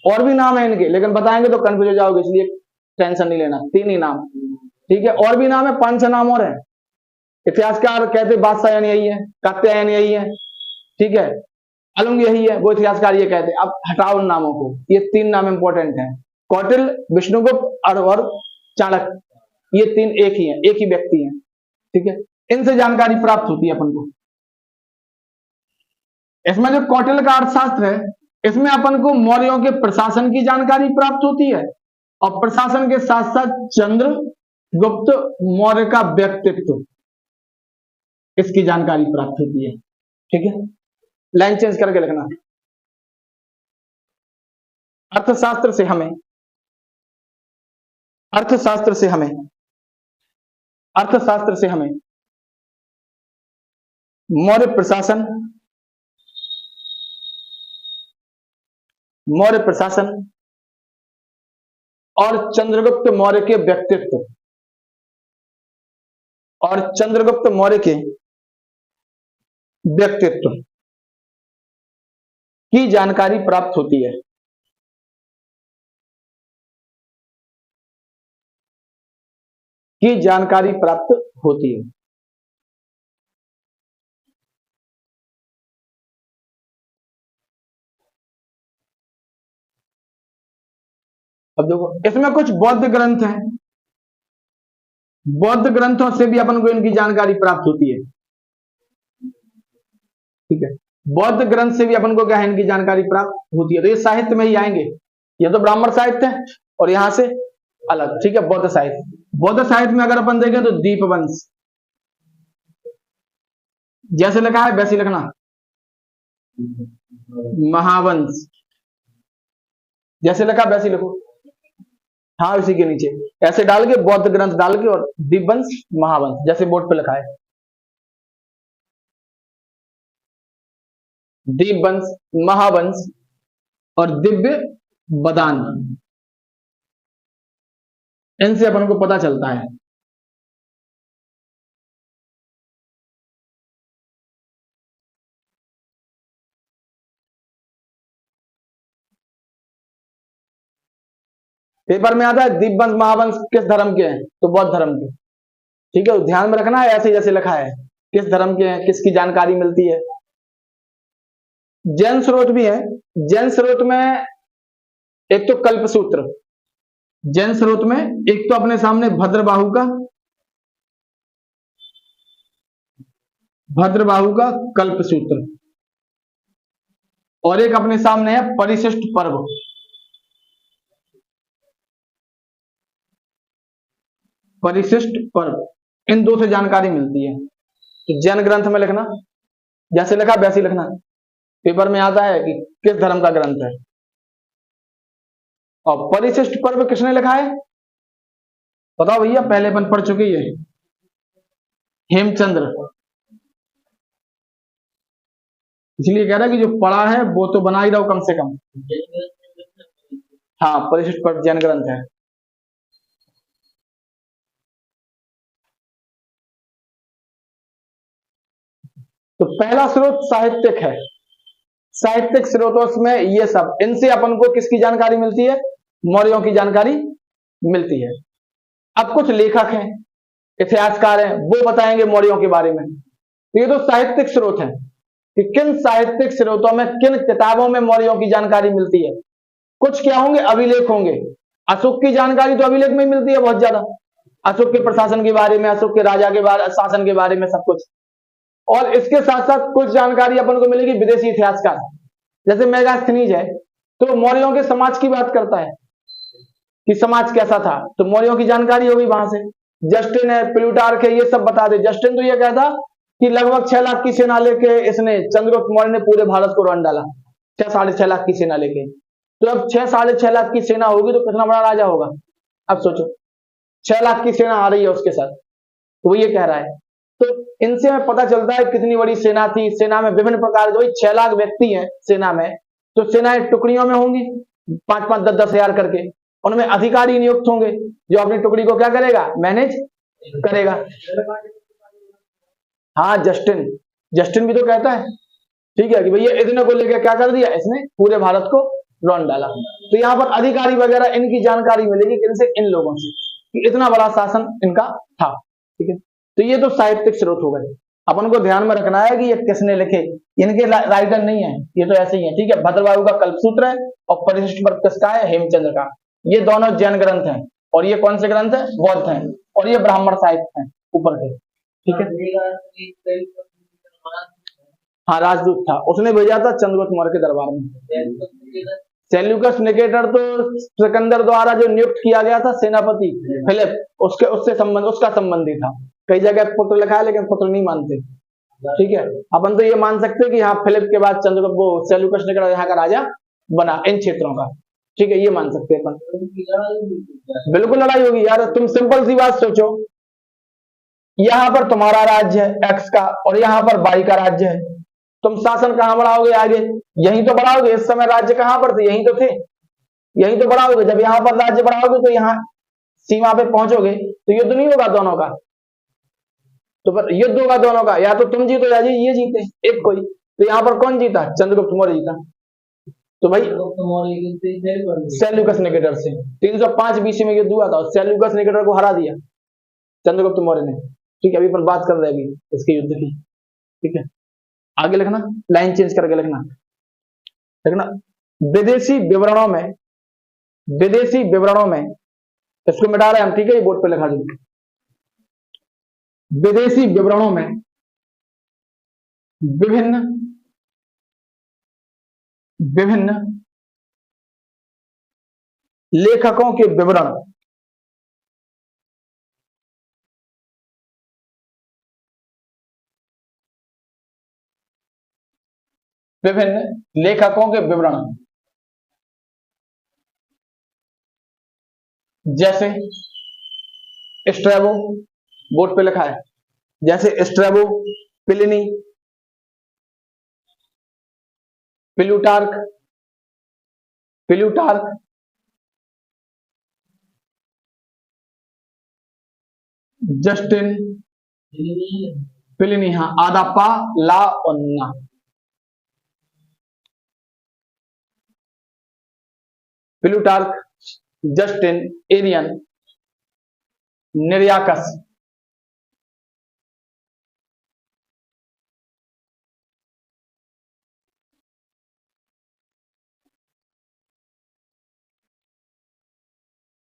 और भी नाम है इनके, लेकिन बताएंगे तो कंफ्यूज हो जाओगे, इसलिए टेंशन नहीं लेना, 3 ही नाम। ठीक है, और भी नाम है, 5-6 नाम और है। इतिहासकार कहते बादशाह यही है, कात्यायन यही है। ठीक है, अलंग यही है, वो इतिहासकार ये कहते। अब हटाओ उन नामों को, ये 3 नाम इंपॉर्टेंट हैं। कौटिल्य, विष्णुगुप्त और चाणक्य, ये 3 एक ही हैं, एक ही व्यक्ति हैं। ठीक है, इनसे जानकारी प्राप्त होती है अपन को। इसमें जो कौटिल्य का अर्थशास्त्र है, इसमें अपन को मौर्यों के प्रशासन की जानकारी प्राप्त होती है और प्रशासन के साथ साथ चंद्रगुप्त मौर्य का व्यक्तित्व, इसकी जानकारी प्राप्त होती है। ठीक है, लाइन चेंज करके लिखना। अर्थशास्त्र से हमें मौर्य प्रशासन और चंद्रगुप्त मौर्य के व्यक्तित्व की जानकारी प्राप्त होती है। अब देखो, इसमें कुछ बौद्ध ग्रंथ हैं, बौद्ध ग्रंथों से भी अपन को इनकी जानकारी प्राप्त होती है। ठीक है, बौद्ध ग्रंथ से भी अपन को क्या है, इनकी जानकारी प्राप्त होती है। तो ये साहित्य में ही आएंगे, ये तो ब्राह्मण साहित्य है और यहां से अलग। ठीक है, बौद्ध साहित्य में अगर अपन देखें तो दीपवंश जैसे लिखा है वैसे लिखना, महावंश जैसे लिखा वैसे लिखो। हाँ, इसी के नीचे ऐसे डाल के बौद्ध ग्रंथ डाल के और दीपवंश महावंश जैसे बोर्ड पे लिखा है। दीपवंश, महावंश और दिव्य बदान, इनसे अपन को पता चलता है। पेपर में आता है दीपवंश महावंश किस धर्म के हैं, तो बौद्ध धर्म के। ठीक है, ध्यान में रखना है, ऐसे जैसे लिखा है किस धर्म के हैं, किसकी जानकारी मिलती है। जैन स्रोत भी है। जैन स्रोत में एक तो कल्पसूत्र, जैन स्रोत में एक तो अपने सामने भद्रबाहु का कल्पसूत्र और एक अपने सामने है परिशिष्ट पर्व। इन दो से जानकारी मिलती है। तो जैन ग्रंथ में लिखना, जैसे लिखा वैसे लिखना। पेपर में आता है कि किस धर्म का ग्रंथ है। और परिशिष्ट पर्व किसने लिखा है, बताओ भैया, पहले अपन पढ़ चुके हैं, हेमचंद्र। इसलिए कह रहा है कि जो पढ़ा है वो तो बना ही रहो कम से कम। हाँ, परिशिष्ट पर्व जैन ग्रंथ है। तो पहला स्रोत साहित्यिक है। साहित्यिक स्रोतों में ये सब, इनसे अपन को किसकी जानकारी मिलती है, मौर्यों की जानकारी मिलती है। अब कुछ लेखक हैं, इतिहासकार हैं, वो बताएंगे मौर्यों के बारे में। तो ये तो साहित्यिक स्रोत है कि किन साहित्यिक स्रोतों में, किन किताबों में मौर्यों की जानकारी मिलती है। कुछ क्या होंगे, अभिलेख होंगे। अशोक की जानकारी तो अभिलेख में ही मिलती है बहुत ज्यादा, अशोक के प्रशासन के बारे में, अशोक के राजा के बारे, शासन के बारे में सब कुछ। और इसके साथ साथ कुछ जानकारी अपन को मिलेगी विदेशी इतिहासकार, जैसे मेगास्थनीज है, तो मौर्यों के समाज की बात करता है कि समाज कैसा था, तो मौर्यों की जानकारी हो गई वहां से। जस्टिन है, प्लूटार्क है, ये सब बता दे। जस्टिन तो ये कहता कि लगभग 6 लाख की सेना लेके इसने चंद्रगुप्त मौर्य ने पूरे भारत को रन डाला, 6-6.5 लाख की सेना लेके। तो अब 6-6.5 लाख की सेना होगी तो कितना बड़ा राजा होगा। अब सोचो 6 लाख की सेना आ रही है उसके साथ, तो वो ये कह रहा है। तो इनसे हमें पता चलता है कितनी बड़ी सेना थी। सेना में विभिन्न प्रकार जो 6 लाख व्यक्ति हैं सेना में, तो सेनाएं टुकड़ियों में होंगी 5-5, 10-10 हजार करके। उनमें अधिकारी नियुक्त होंगे जो अपनी टुकड़ी को क्या करेगा, मैनेज करेगा। हाँ, जस्टिन भी तो कहता है, ठीक है, कि भैया इतने को लेकर क्या कर दिया, इसने पूरे भारत को रौंद डाला। तो यहाँ पर अधिकारी वगैरह इनकी जानकारी मिलेगी किनसे, इन लोगों से, कि इतना बड़ा शासन इनका था। ठीक है, तो ये तो साहित्यिक स्रोत हो गए। अपन को ध्यान में रखना है कि ये किसने लिखे, इनके राइटर नहीं है, ये तो ऐसे ही है। ठीक है, भद्रबाहु का कल्पसूत्र है और परिशिष्ट पर्व किसका है, हेमचंद्र का। ये दोनों जैन ग्रंथ हैं और ये कौन से ग्रंथ है, बौद्ध हैं, और ये ब्राह्मण साहित्य हैं ऊपर के। ठीक है, हाँ, राजदूत था, उसने भेजा था चंद्रगुप्त मौर्य के दरबार में। सेल्यूकस निकेटर तो सिकंदर द्वारा जो नियुक्त किया गया था सेनापति फिलिप, उसका संबंधी था। कई जगह पुत्र लिखा है लेकिन पुत्र नहीं मानते। ठीक है, अपन तो ये मान सकते हैं कि हाँ, फिलिप के बाद चंद्रगुप्त, वो सेल्यूकस निकेटर यहाँ का राजा बना इन क्षेत्रों का। ठीक है, ये मान सकते हैं अपन। बिल्कुल लड़ाई होगी यार। तुम सिंपल सी बात सोचो, यहाँ पर तुम्हारा राज्य है एक्स का और यहाँ पर वाई का राज्य है, तुम शासन कहां बढ़ाओगे आगे, यहीं तो बढ़ाओगे। इस समय राज्य कहां पर थे, यहीं तो थे, यहीं तो बढ़ाओगे। जब यहाँ पर राज्य बढ़ाओगे तो यहाँ सीमा पे पहुंचोगे तो युद्ध नहीं होगा दोनों का, तो फिर युद्ध होगा दोनों का, या तो तुम जीतो या ये जीते एक कोई। तो यहाँ पर कौन जीता, चंद्रगुप्त मौर्य जीता। तो भाई सेल्यूकस निकेटर से 305 बीसी में युद्ध हुआ था और सेल्यूकस निकेटर को हरा दिया चंद्रगुप्त मौर्य ने। ठीक है, अभी अपन बात कर रहे हैं अभी इसके युद्ध की। ठीक है, आगे लिखना, लाइन चेंज करके लिखना। विदेशी विवरणों में इसको मिटा रहे हैं हम। ठीक है, ये बोर्ड पे लिखा दीजिए। विदेशी विवरणों में विभिन्न लेखकों के विवरण जैसे स्ट्रैबो, बोर्ड पे लिखा है, जैसे Strabo, Pliny, Plutarch, Justin, Pliny, हाँ, आधा पा ला अन्ना, प्लूटार्क, जस्टिन, एरियन, निर्याकस,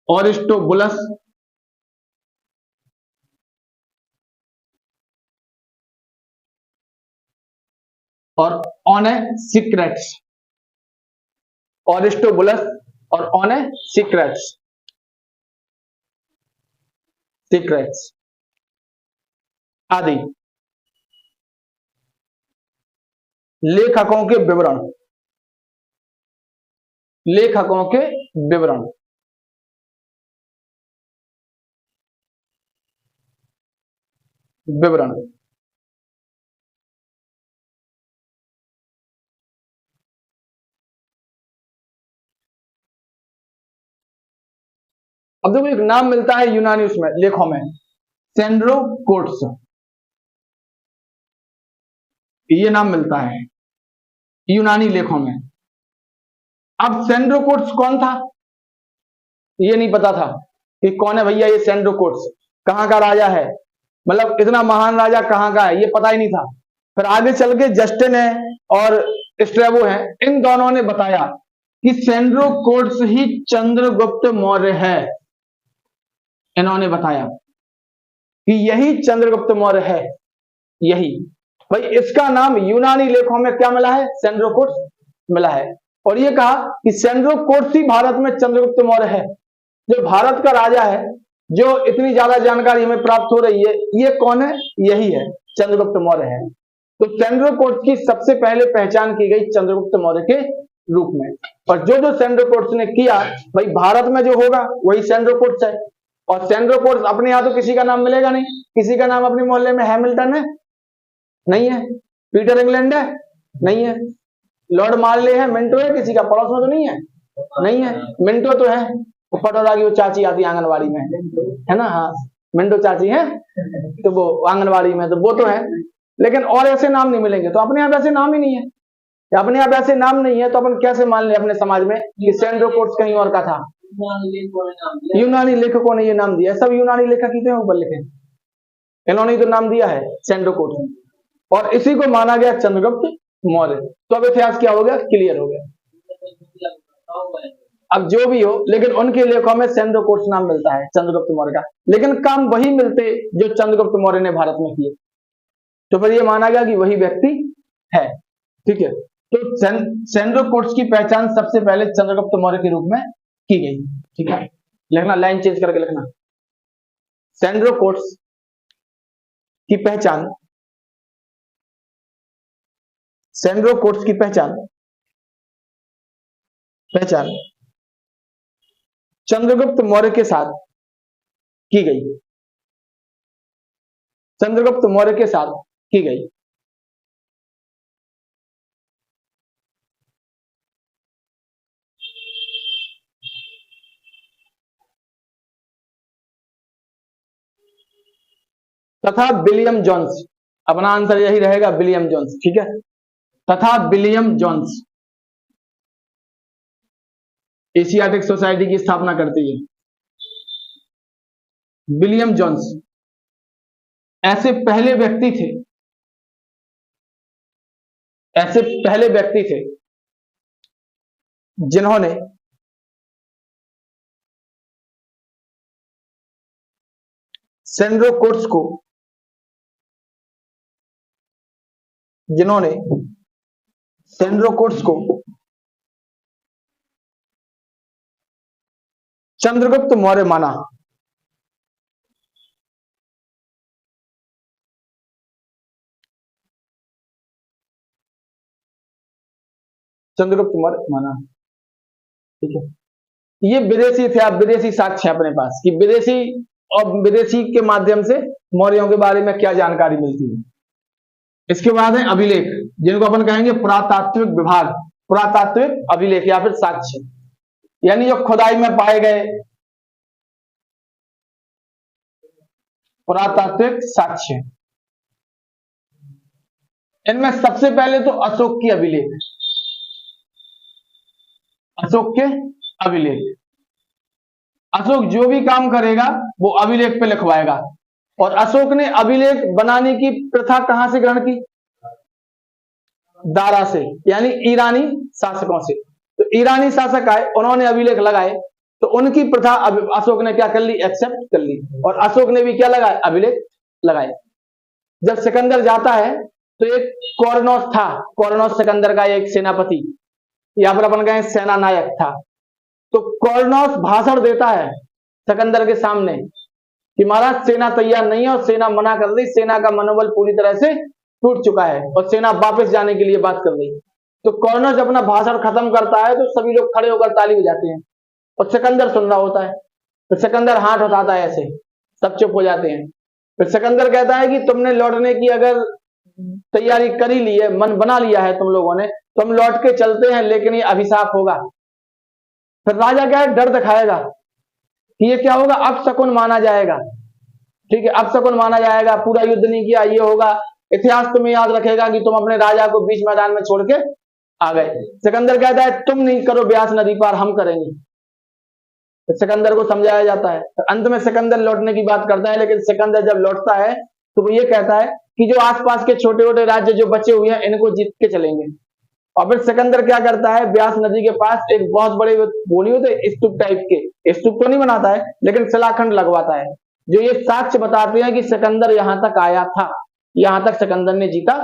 ओरिस्टोबुलस, और ओनेसिक्रेट्स। ओरिस्टोबुलस और ओनेसिक्रेट्स आदि लेखकों के विवरण अब देखो एक नाम मिलता है यूनानी उसमें लेखों में, सेंड्रोकोट्स, ये नाम मिलता है यूनानी लेखों में। अब सेंड्रोकोट्स कौन था ये नहीं पता था कि कौन है भैया ये सेंड्रोकोट्स, कहां का राजा है, मतलब इतना महान राजा कहां का है ये पता ही नहीं था। फिर आगे चल के जस्टिन है और स्ट्रैबो है, इन दोनों ने बताया कि सेंड्रोकोट्स ही चंद्रगुप्त मौर्य है। इन्होंने बताया कि यही चंद्रगुप्त मौर्य है, यही। भाई इसका नाम यूनानी लेखों में क्या मिला है, सेंड्रोकोट्स मिला है। और ये कहा कि सेंड्रोकोट्स ही भारत में चंद्रगुप्त मौर्य है। जो भारत का राजा है जो इतनी ज्यादा जानकारी हमें प्राप्त हो रही है, ये कौन है? यही है, चंद्रगुप्त मौर्य है। तो सेंड्रोकोट्स की सबसे पहले पहचान की गई चंद्रगुप्त मौर्य के रूप में। और जो जो सेंड्रोकोट्स ने किया, भाई भारत में जो होगा वही सेंड्रोकोट्स है। और सेंड्रोकोट्स अपने यहाँ तो किसी का नाम मिलेगा नहीं। किसी का नाम अपने मोहल्ले में हैमिल्टन है? नहीं है। पीटर इंग्लैंड है? नहीं है। लॉर्ड मार्ले है? मिंटो है? किसी का पड़ोस में तो नहीं है? नहीं है। मिंटो तो है, पटोरा की वो चाची आती है आंगनबाड़ी में, है ना? हाँ, मिंटो चाची है, तो वो आंगनबाड़ी में तो वो तो है, लेकिन और ऐसे नाम नहीं मिलेंगे। तो अपने यहाँ ऐसे नाम ही नहीं है। अपने यहाँ ऐसे नाम नहीं है तो अपन कैसे मान ले अपने समाज में कि सेंड्रोकोट्स कहीं और का था? यूनानी लेखकों ने ये नाम दिया। सब यूनानी लेखक ही थे ऊपर लिखे, इन्होंने तो नाम दिया है सेंड्रोकोट्स, और इसी को माना गया चंद्रगुप्त मौर्य। तो अब इतिहास क्या हो गया? क्लियर हो गया। अब जो भी हो, लेकिन उनके लेखों में सेंड्रोकोट्स नाम मिलता है चंद्रगुप्त मौर्य का, लेकिन काम वही मिलते जो चंद्रगुप्त मौर्य ने भारत में किए। तो फिर ये माना गया कि वही व्यक्ति है। ठीक है, तो सेंड्रोकोट्स की पहचान सबसे पहले चंद्रगुप्त मौर्य के रूप में की गई। ठीक है, लिखना, लाइन चेंज करके लिखना। सेंड्रोकोट्स की पहचान, सेंड्रोकोट्स की पहचान चंद्रगुप्त मौर्य के साथ की गई। चंद्रगुप्त मौर्य के साथ की गई। तथा विलियम जोन्स, अपना आंसर यही रहेगा, विलियम जोन्स। ठीक है, तथा विलियम जोन्स एशियाटिक सोसाइटी की स्थापना करती है। विलियम जोन्स ऐसे पहले व्यक्ति थे, ऐसे पहले व्यक्ति थे जिन्होंने सेंड्रोकोट्स को, जिन्होंने सेंड्रोकोट्स को चंद्रगुप्त मौर्य माना। चंद्रगुप्त मौर्य माना। ठीक है, ये विदेशी थे। आप विदेशी साक्ष्य अपने पास कि विदेशी, और विदेशी के माध्यम से मौर्यों के बारे में क्या जानकारी मिलती है। इसके बाद है अभिलेख, जिनको अपन कहेंगे पुरातात्विक विभाग, पुरातात्विक अभिलेख या फिर साक्ष्य, यानी जो खुदाई में पाए गए पुरातात्विक साक्ष्य। इनमें सबसे पहले तो अशोक की अभिलेख, अशोक के अभिलेख। अशोक जो भी काम करेगा वो अभिलेख पे लिखवाएगा। और अशोक ने अभिलेख बनाने की प्रथा कहां से ग्रहण की? दारा से, यानी ईरानी शासकों से। तो ईरानी शासक आए, उन्होंने अभिलेख लगाए, तो उनकी प्रथा अशोक ने क्या कर ली? एक्सेप्ट कर ली। और अशोक ने भी क्या लगाया? अभिलेख लगाए। जब सिकंदर जाता है तो एक कोरनोस था, कोरनोस सिकंदर का एक सेनापति, या फिर अपन कहें सेना नायक था। तो कोरनोस भाषण देता है सिकंदर के सामने कि महाराज सेना तैयार नहीं है, और सेना मना कर रही, सेना का मनोबल पूरी तरह से टूट चुका है और सेना वापस जाने के लिए बात कर रही। तो कोरनोस अपना भाषण खत्म करता है तो सभी लोग खड़े होकर ताली बजाते हैं, और सिकंदर सुन रहा होता है। तो सिकंदर हाथ उठाता है ऐसे, सब चुप हो जाते हैं। फिर सिकंदर कहता है कि तुमने लौटने की अगर तैयारी करी ली है, मन बना लिया है तुम लोगों ने, तो हम लौट के चलते हैं, लेकिन ये अभिशाप होगा। फिर राजा क्या है? डर दिखाएगा कि ये क्या होगा? अपशकुन माना जाएगा। ठीक है, अपशकुन माना जाएगा, पूरा युद्ध नहीं किया, ये होगा। इतिहास तुम्हें याद रखेगा कि तुम अपने राजा को बीच मैदान में छोड़ के आ गए। सिकंदर कहता है तुम नहीं करो ब्यास नदी पार, हम करेंगे। तो सिकंदर को समझाया जाता है। तो अंत में सिकंदर लौटने की बात करता है, लेकिन सिकंदर जब लौटता है तो वो ये कहता है कि जो आसपास के छोटे छोटे राज्य जो बचे हुए हैं इनको जीत के चलेंगे। और फिर सिकंदर क्या करता है? ब्यास नदी के पास एक बहुत बड़े बोली होते स्तूप टाइप के, स्तूप तो नहीं बनाता है लेकिन शिलाखंड लगवाता है, जो ये साक्ष्य बताते हैं कि सिकंदर यहां तक आया था, यहां तक सिकंदर ने जीता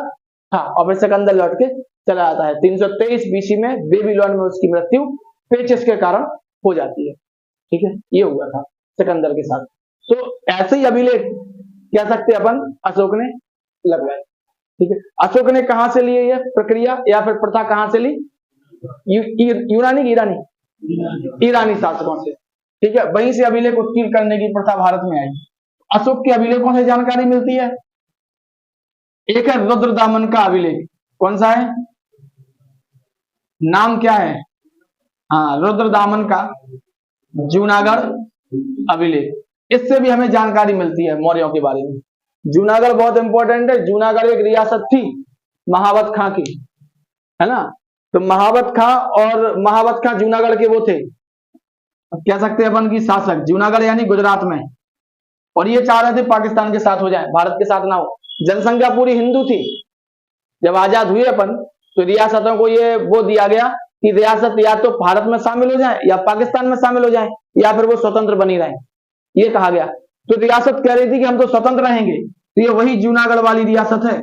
था। और फिर सिकंदर लौट के चला आता है। 323 बीसी में बेबीलोन में उसकी मृत्यु पेचिस के कारण हो जाती है। ठीक है, ये हुआ था सिकंदर के साथ। तो ऐसे ही अभिलेख कह सकते अपन अशोक ने लगवाए। ठीक है, अशोक ने कहां से लिए ये प्रक्रिया या फिर प्रथा कहां से ली? यूनानी की ईरानी शासकों से। ठीक है, वहीं से अभिलेख उत्कीर्ण करने की प्रथा भारत में आई। अशोक के अभिलेखों से जानकारी मिलती है। एक है रुद्रदामन का अभिलेख, कौन सा है, नाम क्या है? हाँ, रुद्रदामन का जूनागढ़ अभिलेख। इससे भी हमें जानकारी मिलती है मौर्यों के बारे में। जूनागढ़ बहुत इंपॉर्टेंट है। जूनागढ़ एक रियासत थी महावत खां की, है ना। तो महावत खां और महावत खां जूनागढ़ के वो थे, कह सकते हैं अपन की शासक, जूनागढ़ यानी गुजरात में। और ये चाह रहे थे पाकिस्तान के साथ हो जाए, भारत के साथ ना हो। जनसंख्या पूरी हिंदू थी। जब आजाद हुए अपन तो रियासतों को ये वो दिया गया कि रियासत या तो भारत में शामिल हो जाए या पाकिस्तान में शामिल हो जाए या फिर वो स्वतंत्र बनी रहे, ये कहा गया। तो रियासत कह रही थी कि हम तो स्वतंत्र रहेंगे। तो ये वही जूनागढ़ वाली रियासत है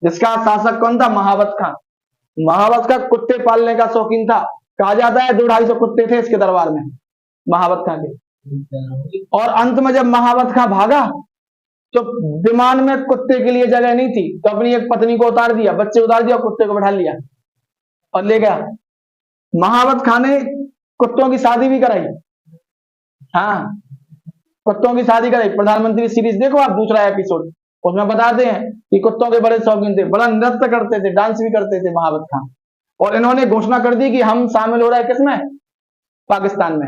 जिसका शासक कौन था? महावत खां। महावत खां कुत्ते पालने का शौकीन था। कहा जाता है 200-250 कुत्ते थे इसके दरबार में, महावत खां के। और अंत में जब महावत खां भागा तो विमान में कुत्ते के लिए जगह नहीं थी, तो अपनी एक पत्नी को उतार दिया, बच्चे उतार दिया, कुत्ते को बैठा लिया और ले गया। महावत खां ने कुत्तों की शादी भी कराई। हाँ, कुत्तों की शादी कराई। प्रधानमंत्री सीरीज देखो आप, दूसरा एपिसोड, उसमें बताते हैं कि कुत्तों के बड़े शौकीन थे, बड़ा नृत्य करते थे, डांस भी करते थे महावत खां। और इन्होंने घोषणा कर दी कि हम शामिल हो रहे हैं किसमें? पाकिस्तान में।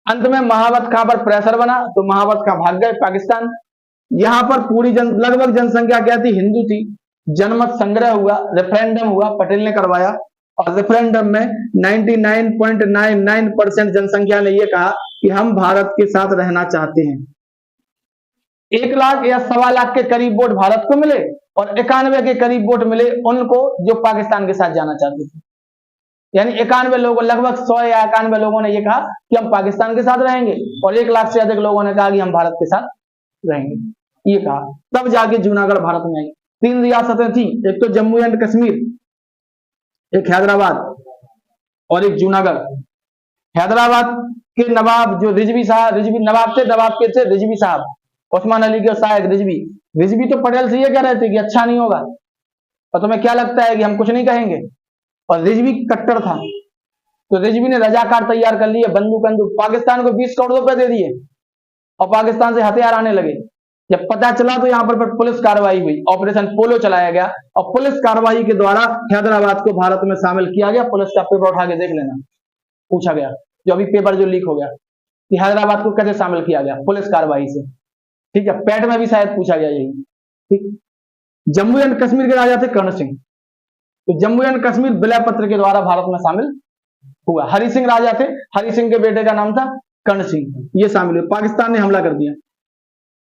अंत में महावत खां पर प्रेशर बना तो महावत खां भाग गए पाकिस्तान। यहां पर पूरी लगभग जनसंख्या क्या थी? हिंदू थी। जनमत संग्रह हुआ, रेफरेंडम हुआ, पटेल ने करवाया और रेफरेंडम में 99.99% जनसंख्या ने यह कहा कि हम भारत के साथ रहना चाहते हैं। 1 लाख या 1.25 लाख के करीब वोट भारत को मिले और 91 के करीब वोट मिले उनको जो पाकिस्तान के साथ जाना चाहते थे। यानी 91 लोगों, लगभग 100 या 91 लोगों ने यह कहा कि हम पाकिस्तान के साथ रहेंगे और 1 लाख से अधिक लोगों ने कहा कि हम भारत के साथ रहेंगे, ये कहा। तब जाके जूनागढ़ भारत में आई। 3 रियासतें थी, एक तो जम्मू एंड कश्मीर, एक हैदराबाद और एक जूनागढ़। हैदराबाद के नवाब जो रिजवी साहब, रिजवी नवाब थे, नवाब के थे रिजवी साहब, उस्मान अली के सहायक रिजवी। रिजवी तो पटेल से ये कह रहे थे कि अच्छा नहीं होगा और तुम्हें क्या लगता है कि हम कुछ नहीं कहेंगे, और रिजवी कट्टर था। तो रिजवी ने रजाकार तैयार कर लिए, बंदूक पाकिस्तान को 20 करोड़ रुपए दे दिए और पाकिस्तान से हथियार आने लगे। जब पता चला तो यहाँ पर पुलिस कार्रवाई हुई, ऑपरेशन पोलो चलाया गया और पुलिस कार्रवाई के द्वारा हैदराबाद को भारत में शामिल किया गया। पुलिस का पेपर उठा के देख लेना, पूछा गया, जो अभी पेपर जो लीक हो गया कि हैदराबाद को कैसे शामिल किया गया पुलिस कार्रवाई से। ठीक है, पैट में भी शायद पूछा गया यही। ठीक, जम्मू एंड कश्मीर के राजा थे कर्ण सिंह। तो जम्मू एंड कश्मीर विलय पत्र के द्वारा भारत में शामिल हुआ। हरि सिंह राजा थे, हरि सिंह के बेटे का नाम था कर्ण सिंह, ये शामिल हुए। पाकिस्तान ने हमला कर दिया।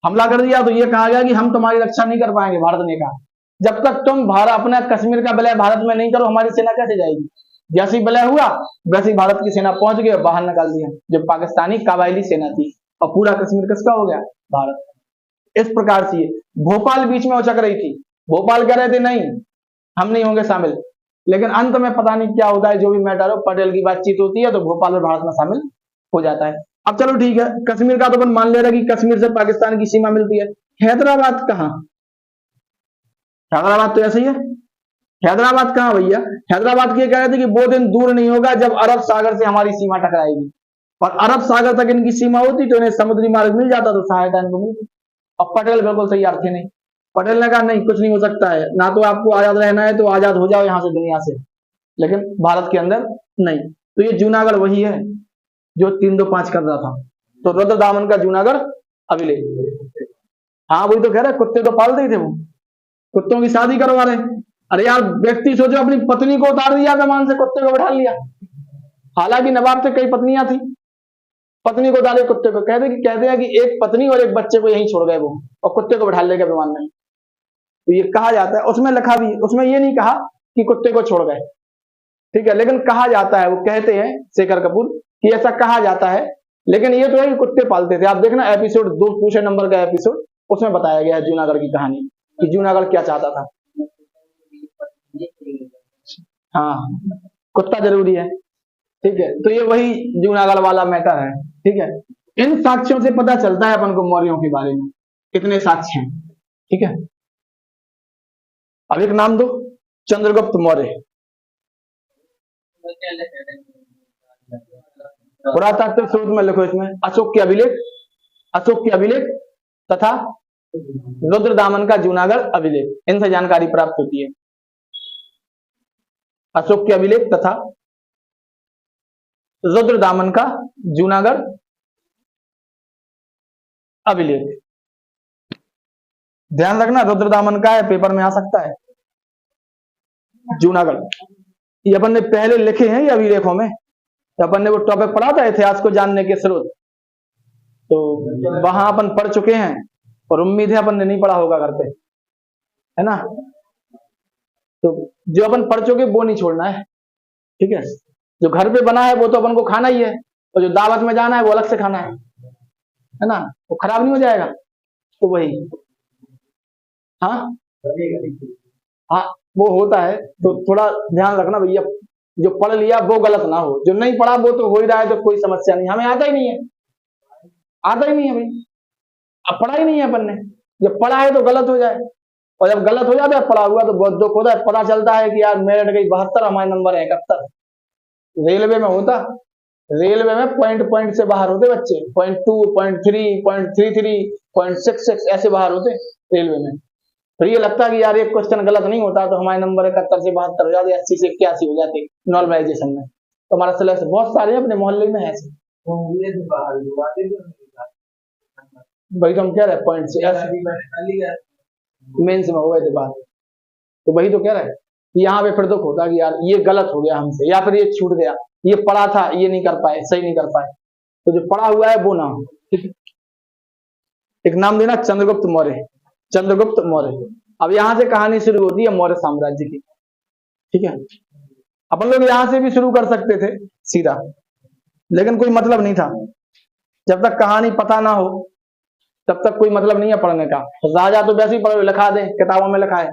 हमला कर दिया तो ये कहा गया कि हम तुम्हारी रक्षा नहीं कर पाएंगे। भारत ने कहा जब तक तुम भारत अपना कश्मीर का विलय भारत में नहीं करो हमारी सेना कैसे जाएगी। जैसे ही विलय हुआ वैसे ही भारत की सेना पहुंच गई और बाहर निकाल दिया जो पाकिस्तानी कबायली सेना थी, और पूरा कश्मीर किसका हो गया? भारत। इस प्रकार से भोपाल बीच में उचक रही थी। भोपाल कह रहे थे नहीं, हम नहीं होंगे शामिल, लेकिन अंत में पता नहीं क्या होता है, जो भी मैटर हो, पटेल की बातचीत होती है तो भोपाल और भारत में शामिल हो जाता है। अब चलो ठीक है, कश्मीर का तो अपन मान ले रहे कि कश्मीर से पाकिस्तान की सीमा मिलती है। हैदराबाद कहां? हैदराबाद तो ऐसे ही है। हैदराबाद कहां भैया? हैदराबाद के कह रहे थे कि वो दिन दूर नहीं होगा जब अरब सागर से हमारी सीमा टकराएगी, और अरब सागर तक इनकी सीमा होती तो इन्हें समुद्री मार्ग मिल जाता तो सहायता इनको मिलती। और पटेल बिल्कुल तैयार थे नहीं। पटेल ने कहा नहीं, कुछ नहीं हो सकता है, ना तो आपको आजाद रहना है तो आजाद हो जाओ यहां से, दुनिया से, लेकिन भारत के अंदर नहीं। तो ये जूनागढ़ वही है जो 325 कर रहा था। तो रुद्रदामन का जूनागढ़ अभिलेख। हाँ वही तो कह रहे, कुत्ते तो पालते ही थे वो, कुत्तों की शादी करवा रहे। अरे यार, व्यक्ति सोचो अपनी पत्नी को उतार दिया विमान से, कुत्ते को बैठा लिया। हालांकि नवाब से कई पत्नियां थी, पत्नी को डाले कुत्ते को। कहते हैं कि एक पत्नी और एक बच्चे को यहीं छोड़ गए वो, और कुत्ते को बैठा ले गए विमान में। तो ये कहा जाता है, उसमें लिखा भी, उसमें ये नहीं कहा कि कुत्ते को छोड़ गए, ठीक है, लेकिन कहा जाता है, वो कहते हैं शेखर कपूर कि ऐसा कहा जाता है। लेकिन ये तो है कि कुत्ते पालते थे। आप देखना एपिसोड 2 दूसरे नंबर का एपिसोड, उसमें बताया गया है जूनागढ़ की कहानी कि जूनागढ़ क्या चाहता था। हाँ, कुत्ता जरूरी है, ठीक है। तो ये वही जूनागढ़ वाला मैटर है, ठीक है। इन साक्ष्यों से पता चलता है अपन को मौर्यों के बारे में कितने साक्ष्य हैं। ठीक है, अब एक नाम दो, चंद्रगुप्त मौर्य। पुरातत्व स्रोत में लिखो इसमें अशोक के अभिलेख, अशोक के अभिलेख तथा रुद्रदामन का जूनागढ़ अभिलेख, इनसे जानकारी प्राप्त होती है। अशोक के अभिलेख तथा रुद्रदामन का जूनागढ़ अभिलेख। ध्यान रखना रुद्रदामन का है, पेपर में आ सकता है। जूनागढ़ ये अपन ने पहले लिखे हैं ये अभिलेखों में, तो अपन ने वो टॉपिक पढ़ा था इतिहास को जानने के स्रोत, तो वहां अपन पढ़ चुके हैं और उम्मीद है अपन ने नहीं पढ़ा होगा घर पे, है ना। तो जो अपन पढ़ चुके वो नहीं छोड़ना है, ठीक है। जो घर पे बना है वो तो अपन को खाना ही है, और जो दावत में जाना है वो अलग से खाना है ना, वो खराब नहीं हो जाएगा। तो वही, हाँ हाँ वो होता है, तो थोड़ा ध्यान रखना भैया, जो पढ़ लिया वो गलत ना हो, जो नहीं पढ़ा वो तो हो ही रहा है, तो कोई समस्या नहीं। हमें आता ही नहीं है, आता ही नहीं है भाई, अब पढ़ा ही नहीं है अपन ने। जब पढ़ा है तो गलत हो जाए, और जब गलत हो जाता है पढ़ा हुआ तो बहुत दुख होता है। पता चलता है कि यार मेरिट गई 72, हमारे नंबर है 71। रेलवे में होता, रेलवे में पॉइंट से बाहर होते बच्चे, 0.2, 0.3, 0.33, 0.66 ऐसे बाहर होते रेलवे में। फिर ये लगता है कि यार एक क्वेश्चन गलत नहीं होता तो हमारे नंबर 71 से 72 हो जाते, 80 से 81 हो जाते नॉर्मलाइजेशन में। तो हमारा सिलेबस बहुत सारे अपने मोहल्ले में है ऐसे, वही तो हम कह रहे हैं, पॉइंट से मेंस में हो गए थे बात। तो वही तो कह रहे हैं, यहाँ पे फिर दुख होता है कि यार ये गलत हो गया हमसे, या फिर ये छूट गया, ये पढ़ा था ये नहीं कर पाए, सही नहीं कर पाए। तो जो पढ़ा हुआ है वो ना हो। एक नाम देना, चंद्रगुप्त मौर्य, चंद्रगुप्त मौर्य। अब यहां से कहानी शुरू होती है मौर्य साम्राज्य की, ठीक है। अपन लोग यहां से भी शुरू कर सकते थे सीधा, लेकिन कोई मतलब नहीं था। जब तक कहानी पता ना हो तब तक कोई मतलब नहीं है पढ़ने का। राजा तो वैसे ही पढ़ो, लिखा दे किताबों में लिखा है।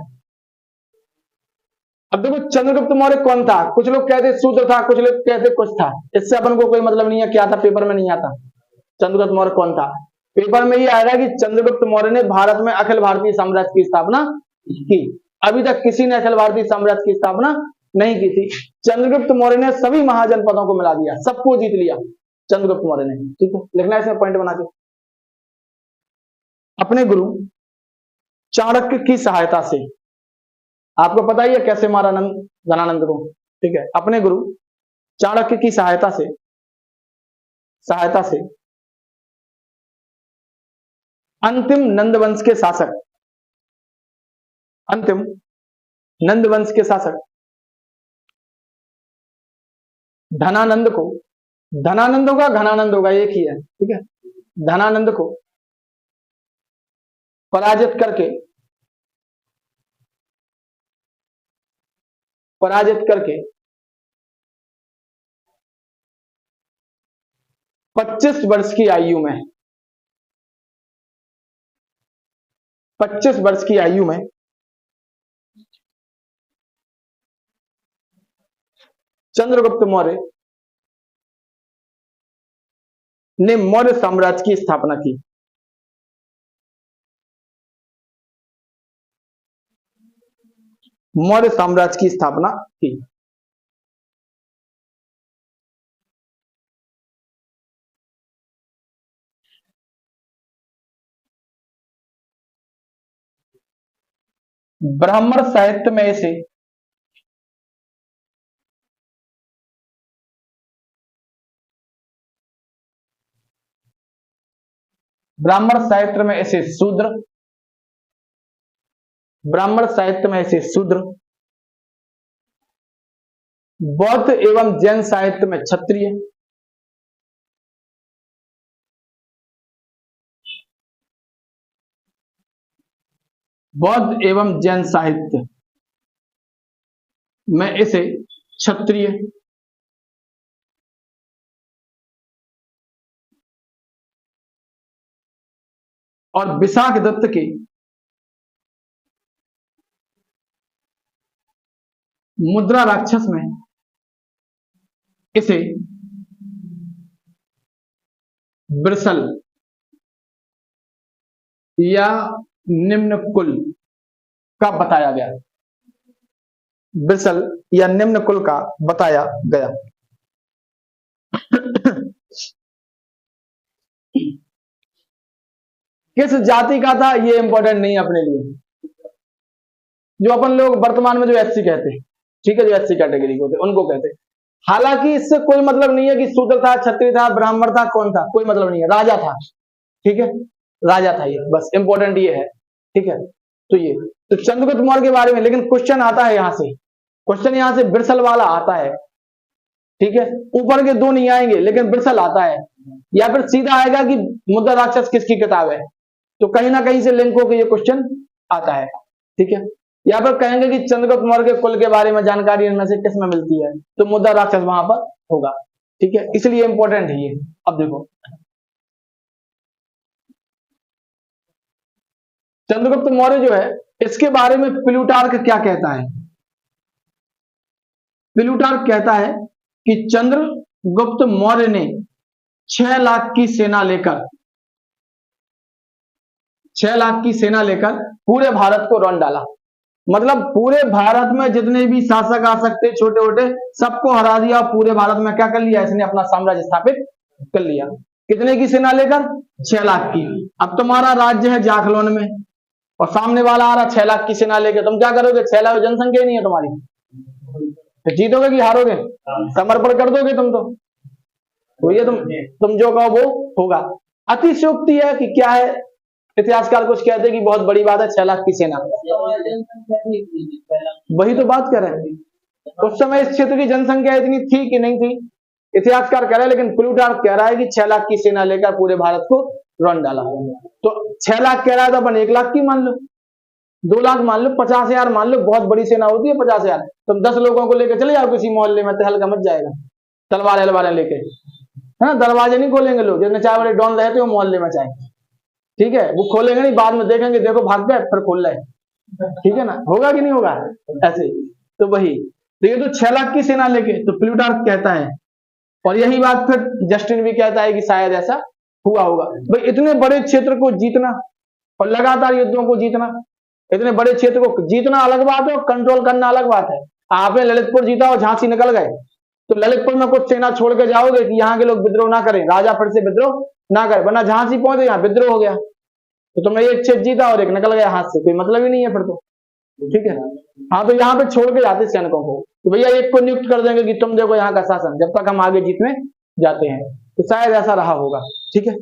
अब देखो चंद्रगुप्त मौर्य कौन था, कुछ लोग कहते शूद्र था, कुछ लोग कहते कुछ था, इससे अपन को कोई मतलब नहीं है क्या था, पेपर में नहीं आता। चंद्रगुप्त मौर्य कौन था, पेपर में ये आएगा कि चंद्रगुप्त मौर्य ने भारत में अखिल भारतीय साम्राज्य की स्थापना की। अभी तक किसी ने अखिल भारतीय साम्राज्य की स्थापना नहीं की थी। चंद्रगुप्त मौर्य ने सभी महाजनपदों को मिला दिया, सबको जीत लिया चंद्रगुप्त मौर्य ने, ठीक है। लिखना इसमें पॉइंट बना के। अपने गुरु चाणक्य की सहायता से, आपको पता ही है कैसे मारा धनानंद को, ठीक है। अपने गुरु चाणक्य की सहायता से अंतिम नंदवंश के शासक, अंतिम नंदवंश के शासक धनानंद को, धनानंद होगा घनानंद होगा एक ही है, ठीक है। धनानंद को पराजित करके 25 वर्ष की आयु में, 25 वर्ष की आयु में चंद्रगुप्त मौर्य ने मौर्य साम्राज्य की स्थापना की। मौर्य साम्राज्य की स्थापना की। ब्राह्मण साहित्य में इसे ब्राह्मण साहित्य में इसे शूद्र, ब्राह्मण साहित्य में इसे शूद्र, बौद्ध एवं जैन साहित्य में क्षत्रिय, बौद्ध एवं जैन साहित्य में इसे क्षत्रिय, और विशाख दत्त के मुद्रा राक्षस में इसे बिरसल या निम्न कुल का बताया गया। बिरसल या निम्न कुल का बताया गया। किस जाति का था ये इंपॉर्टेंट नहीं है अपने लिए, जो अपन लोग वर्तमान में जो एससी कहते हैं, ठीक है, जो एससी कैटेगरी को होते उनको कहते हैं। हालांकि इससे कोई मतलब नहीं है कि शूद्र था, क्षत्रिय था, ब्राह्मण था, कौन था, कोई मतलब नहीं है, राजा था, ठीक है, राजा था ये, बस इंपॉर्टेंट ये है, ठीक है। तो ये तो चंद्रगुप्त मौर्य के बारे में, लेकिन क्वेश्चन आता है यहां से, क्वेश्चन यहां से बिरसल वाला आता है, ठीक है, ऊपर के दो नहीं आएंगे लेकिन बिरसल आता है, या फिर सीधा आएगा कि मुद्दा राक्षस किसकी किताब है, तो कहीं ना कहीं से लिंक होकर ये क्वेश्चन आता है, ठीक है। या फिर कहेंगे कि चंद्रगुप्त मौर्य के कुल के बारे में जानकारी इनमें से किसमें मिलती है, तो मुद्दा राक्षस वहां पर होगा, ठीक है, इसलिए इंपॉर्टेंट है ये। अब देखो चंद्रगुप्त मौर्य जो है, इसके बारे में प्लूटार्क क्या कहता है? प्लूटार्क कहता है कि चंद्रगुप्त मौर्य ने 6 लाख की सेना लेकर 6 लाख की सेना लेकर पूरे भारत को रौंद डाला। मतलब पूरे भारत में जितने भी शासक आ सकते छोटे छोटे सबको हरा दिया, पूरे भारत में क्या कर लिया इसने, अपना साम्राज्य स्थापित कर लिया। कितने की सेना लेकर? 6 लाख की। अब तुम्हारा राज्य है जाखलोन में और सामने वाला आ रहा 6 लाख की सेना लेकर, तुम क्या करोगे? 6 लाख जनसंख्या नहीं है तुम्हारी, तो जीतोगे कि हारोगे? समर्पण कर दोगे तुम तो ये तुम जो कहो वो होगा। अतिशयोक्ति है कि क्या है, इतिहासकार कुछ कहते हैं कि बहुत बड़ी बात है 6 लाख की सेना, वही तो बात कर रहे हैं। उस समय इस क्षेत्र की जनसंख्या इतनी थी कि नहीं थी, इतिहासकार कह रहा है, लेकिन प्लूटार्क कह रहा है कि 6 लाख की सेना लेकर पूरे भारत को रौंद डाला। तो 6 लाख कह रहा है तो अपन 1 लाख की मान लो, 2 लाख मान लो, 50,000 मान लो, बहुत बड़ी सेना होती है 50,000। तुम 10 लोगों को लेकर चले जाओ किसी मोहल्ले में, तहलका मच जाएगा, तलवार अलवारें लेके, है ना, दरवाजे नहीं खोलेंगे लोग, जितने चाय वाले डॉन रहते हो मोहल्ले में चाहे, ठीक है, वो खोलेंगे नहीं, बाद में देखेंगे देखो भाग गए फिर खोल रहे, ठीक है ना, होगा कि नहीं होगा ऐसे। तो वही, तो ये तो 6 लाख की सेना लेके, तो प्लूटार्क कहता है, और यही बात फिर जस्टिन भी कहता है कि शायद ऐसा हुआ होगा। भाई इतने बड़े क्षेत्र को जीतना और लगातार युद्धों को जीतना, इतने बड़े क्षेत्र को जीतना अलग बात है और कंट्रोल करना अलग बात है। आपने ललितपुर जीता और झांसी निकल गए, तो ललितपुर में कुछ सेना छोड़ के जाओगे कि यहाँ के लोग विद्रोह ना करें, राजा फिर से विद्रोह ना करे, वरना झांसी पहुंचे यहाँ विद्रोह हो गया, तो तुमने एक क्षेत्र जीता और एक निकल गया हाथ से, कोई मतलब ही नहीं है फिर तो, ठीक है। हाँ, तो यहाँ पे छोड़ के जाते सैनिकों को, तो भैया एक को नियुक्त कर देंगे कि तुम देखो यहाँ का शासन, जब तक हम आगे जीतने जाते हैं, तो शायद ऐसा रहा होगा, ठीक है।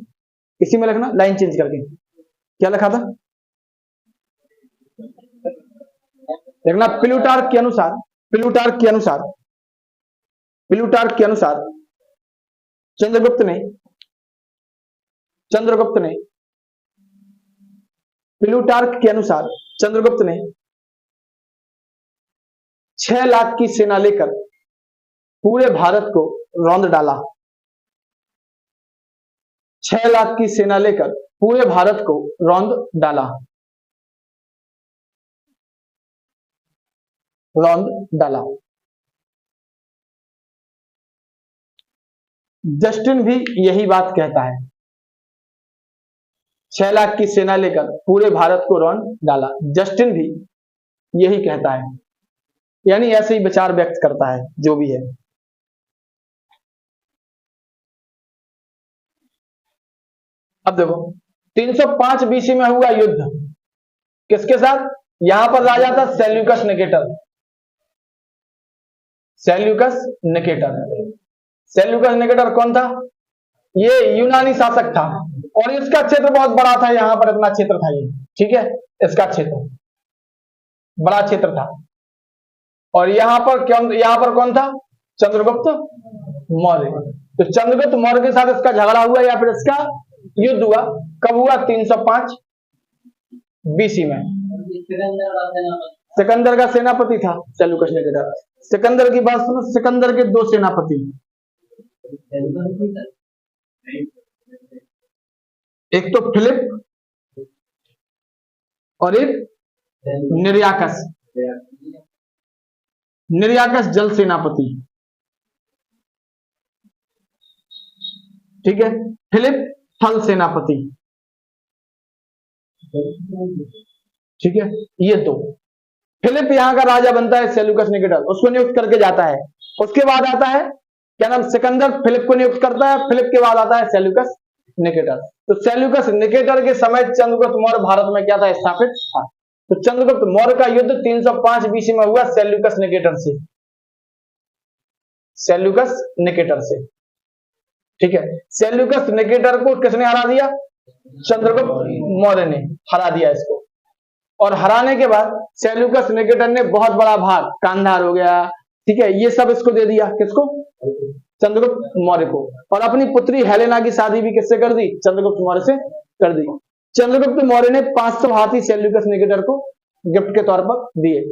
इसी में लिखना, लाइन चेंज करके, क्या लिखा था देखना, प्लूटार्क के अनुसार, प्लूटार्क के अनुसार, प्लूटार्क के अनुसार चंद्रगुप्त ने प्लूटार्क के अनुसार चंद्रगुप्त ने 6 लाख की सेना लेकर पूरे भारत को रौंद डाला। 6 लाख की सेना लेकर पूरे भारत को रौंद डाला, रौंद डाला। जस्टिन भी यही बात कहता है, 6 लाख की सेना लेकर पूरे भारत को रौंद डाला, जस्टिन भी यही कहता है, यानी ऐसे ही विचार व्यक्त करता है जो भी है। अब देखो 305 बीसी में हुआ युद्ध किसके साथ? यहां पर राजा था Seleucus Nicator, Seleucus Nicator. Seleucus Nicator कौन था? ये यूनानी शासक था और इसका क्षेत्र बहुत बड़ा था, यहां पर इतना क्षेत्र था ये, ठीक है, इसका क्षेत्र बड़ा क्षेत्र था। और यहां पर कौन था? चंद्रगुप्त मौर्य। तो चंद्रगुप्त मौर्य के साथ इसका झगड़ा हुआ या फिर इसका युद्ध हुआ, कब हुआ? 305 बीसी में। सिकंदर का सेनापति था सेल्यूकस निकेटर। सिकंदर की बात सुनो, सिकंदर के 2 सेनापति, एक तो फिलिप और एक निर्याकस। निर्याकस जल सेनापति। ठीक है, फिलिप थल सेनापति, ठीक है, ये दो। फिलिप यहाँ का राजा बनता है, सेल्यूकस निकेटर उसको नियुक्त करके जाता है। उसके बाद आता है क्या नाम, सिकंदर फिलिप को नियुक्त करता है, फिलिप के बाद आता है सेल्यूकस निकेटर। तो सेल्यूकस निकेटर के समय चंद्रगुप्त मौर्य भारत में क्या था, स्थापित था। तो चंद्रगुप्त मौर्य का युद्ध 305 बीसी में हुआ सेल्यूकस निकेटर से, सेल्यूकस निकेटर से, ठीक है। सेल्यूकस निकेटर को किसने हरा दिया, चंद्रगुप्त मौर्य ने हरा दिया इसको। और हराने के बाद सेल्यूकस निकेटर ने बहुत बड़ा भाग, कांधार हो गया, ठीक है, ये सब इसको दे दिया, किसको, चंद्रगुप्त मौर्य को। और अपनी पुत्री हेलेना की शादी भी किससे कर दी, चंद्रगुप्त मौर्य से कर दी। चंद्रगुप्त मौर्य ने 500 हाथी सेल्यूकस निकेटर को गिफ्ट के तौर पर दिए।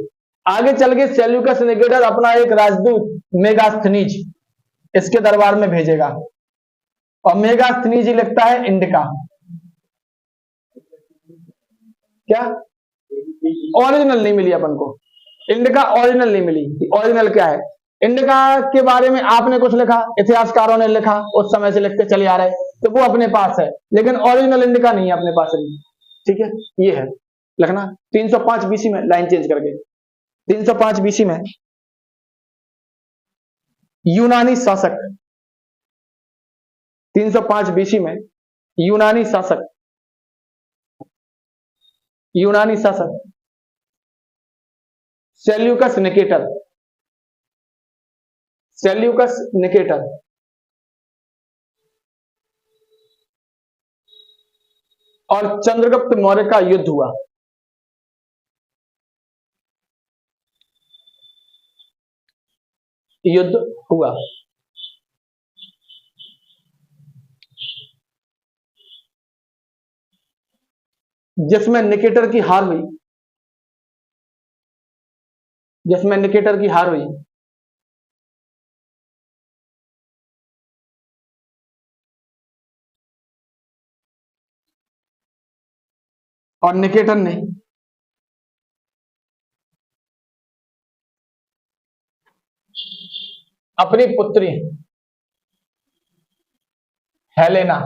आगे चल के सेल्यूकस निकेटर अपना एक राजदूत मेगास्थनीज इसके दरबार में भेजेगा, और मेगास्थनीज लिखता है इंडिका। क्या ओरिजिनल नहीं मिली अपन को, इंडिका ओरिजिनल नहीं मिली। ओरिजिनल क्या है, इंडिका के बारे में आपने कुछ लिखा, इतिहासकारों ने लिखा, उस समय से लिखते चले आ रहे, तो वो अपने पास है, लेकिन ओरिजिनल इंडिका नहीं है अपने पास अभी, ठीक है। ये है लिखना 305 बीसी में, लाइन चेंज करके 305 बीसी में यूनानी शासक, 305 बीसी में यूनानी शासक, यूनानी शासक सेल्यूकस निकेटर, सेल्यूकस निकेटर और चंद्रगुप्त मौर्य का युद्ध हुआ। युद्ध हुआ जिसमें निकेटर की हार हुई, जिसमें निकेटर की हार हुई। और निकेटर ने अपनी पुत्री हेलेना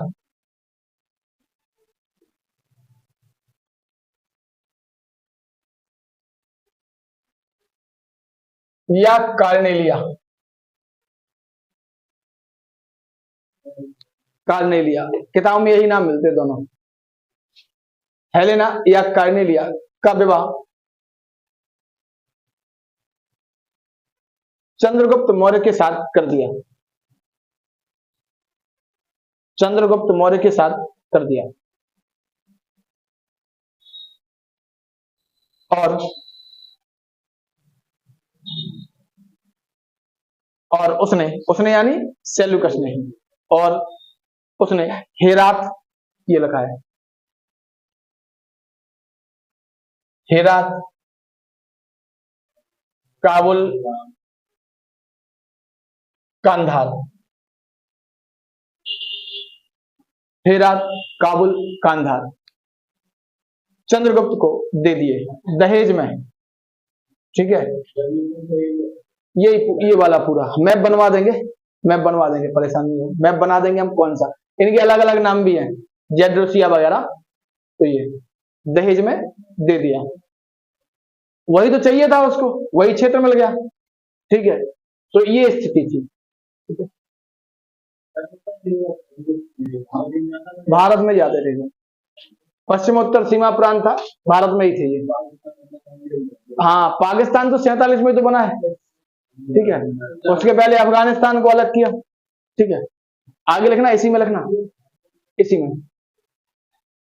या कार्नेलिया, कार्नेलिया किताब में यही नाम मिलते दोनों, हेलेना या कार्नेलिया का विवाह चंद्रगुप्त मौर्य के साथ कर दिया, चंद्रगुप्त मौर्य के साथ कर दिया। और उसने उसने यानी सेल्यूकस ने, और उसने हेरात, ये लिखा है हेरात, काबुल, कांधार, हेरात, काबुल, कांधार चंद्रगुप्त को दे दिए दहेज में, ठीक है। ये वाला पूरा मैप बनवा देंगे, मैप बनवा देंगे, परेशानी नहीं हो, मैप बना देंगे हम। कौन सा, इनके अलग अलग नाम भी हैं, जेड्रोसिया वगैरह। तो ये दहेज में दे दिया, वही तो चाहिए था उसको, वही क्षेत्र मिल गया, ठीक है। तो ये स्थिति थी, ठीक है। भारत में जाते थे, पश्चिमोत्तर सीमा प्रांत था, भारत में ही थे ये। हाँ, पाकिस्तान तो 47 में तो बना है, ठीक है। उसके पहले अफगानिस्तान को अलग किया, ठीक है। आगे लिखना, इसी में लिखना, इसी में।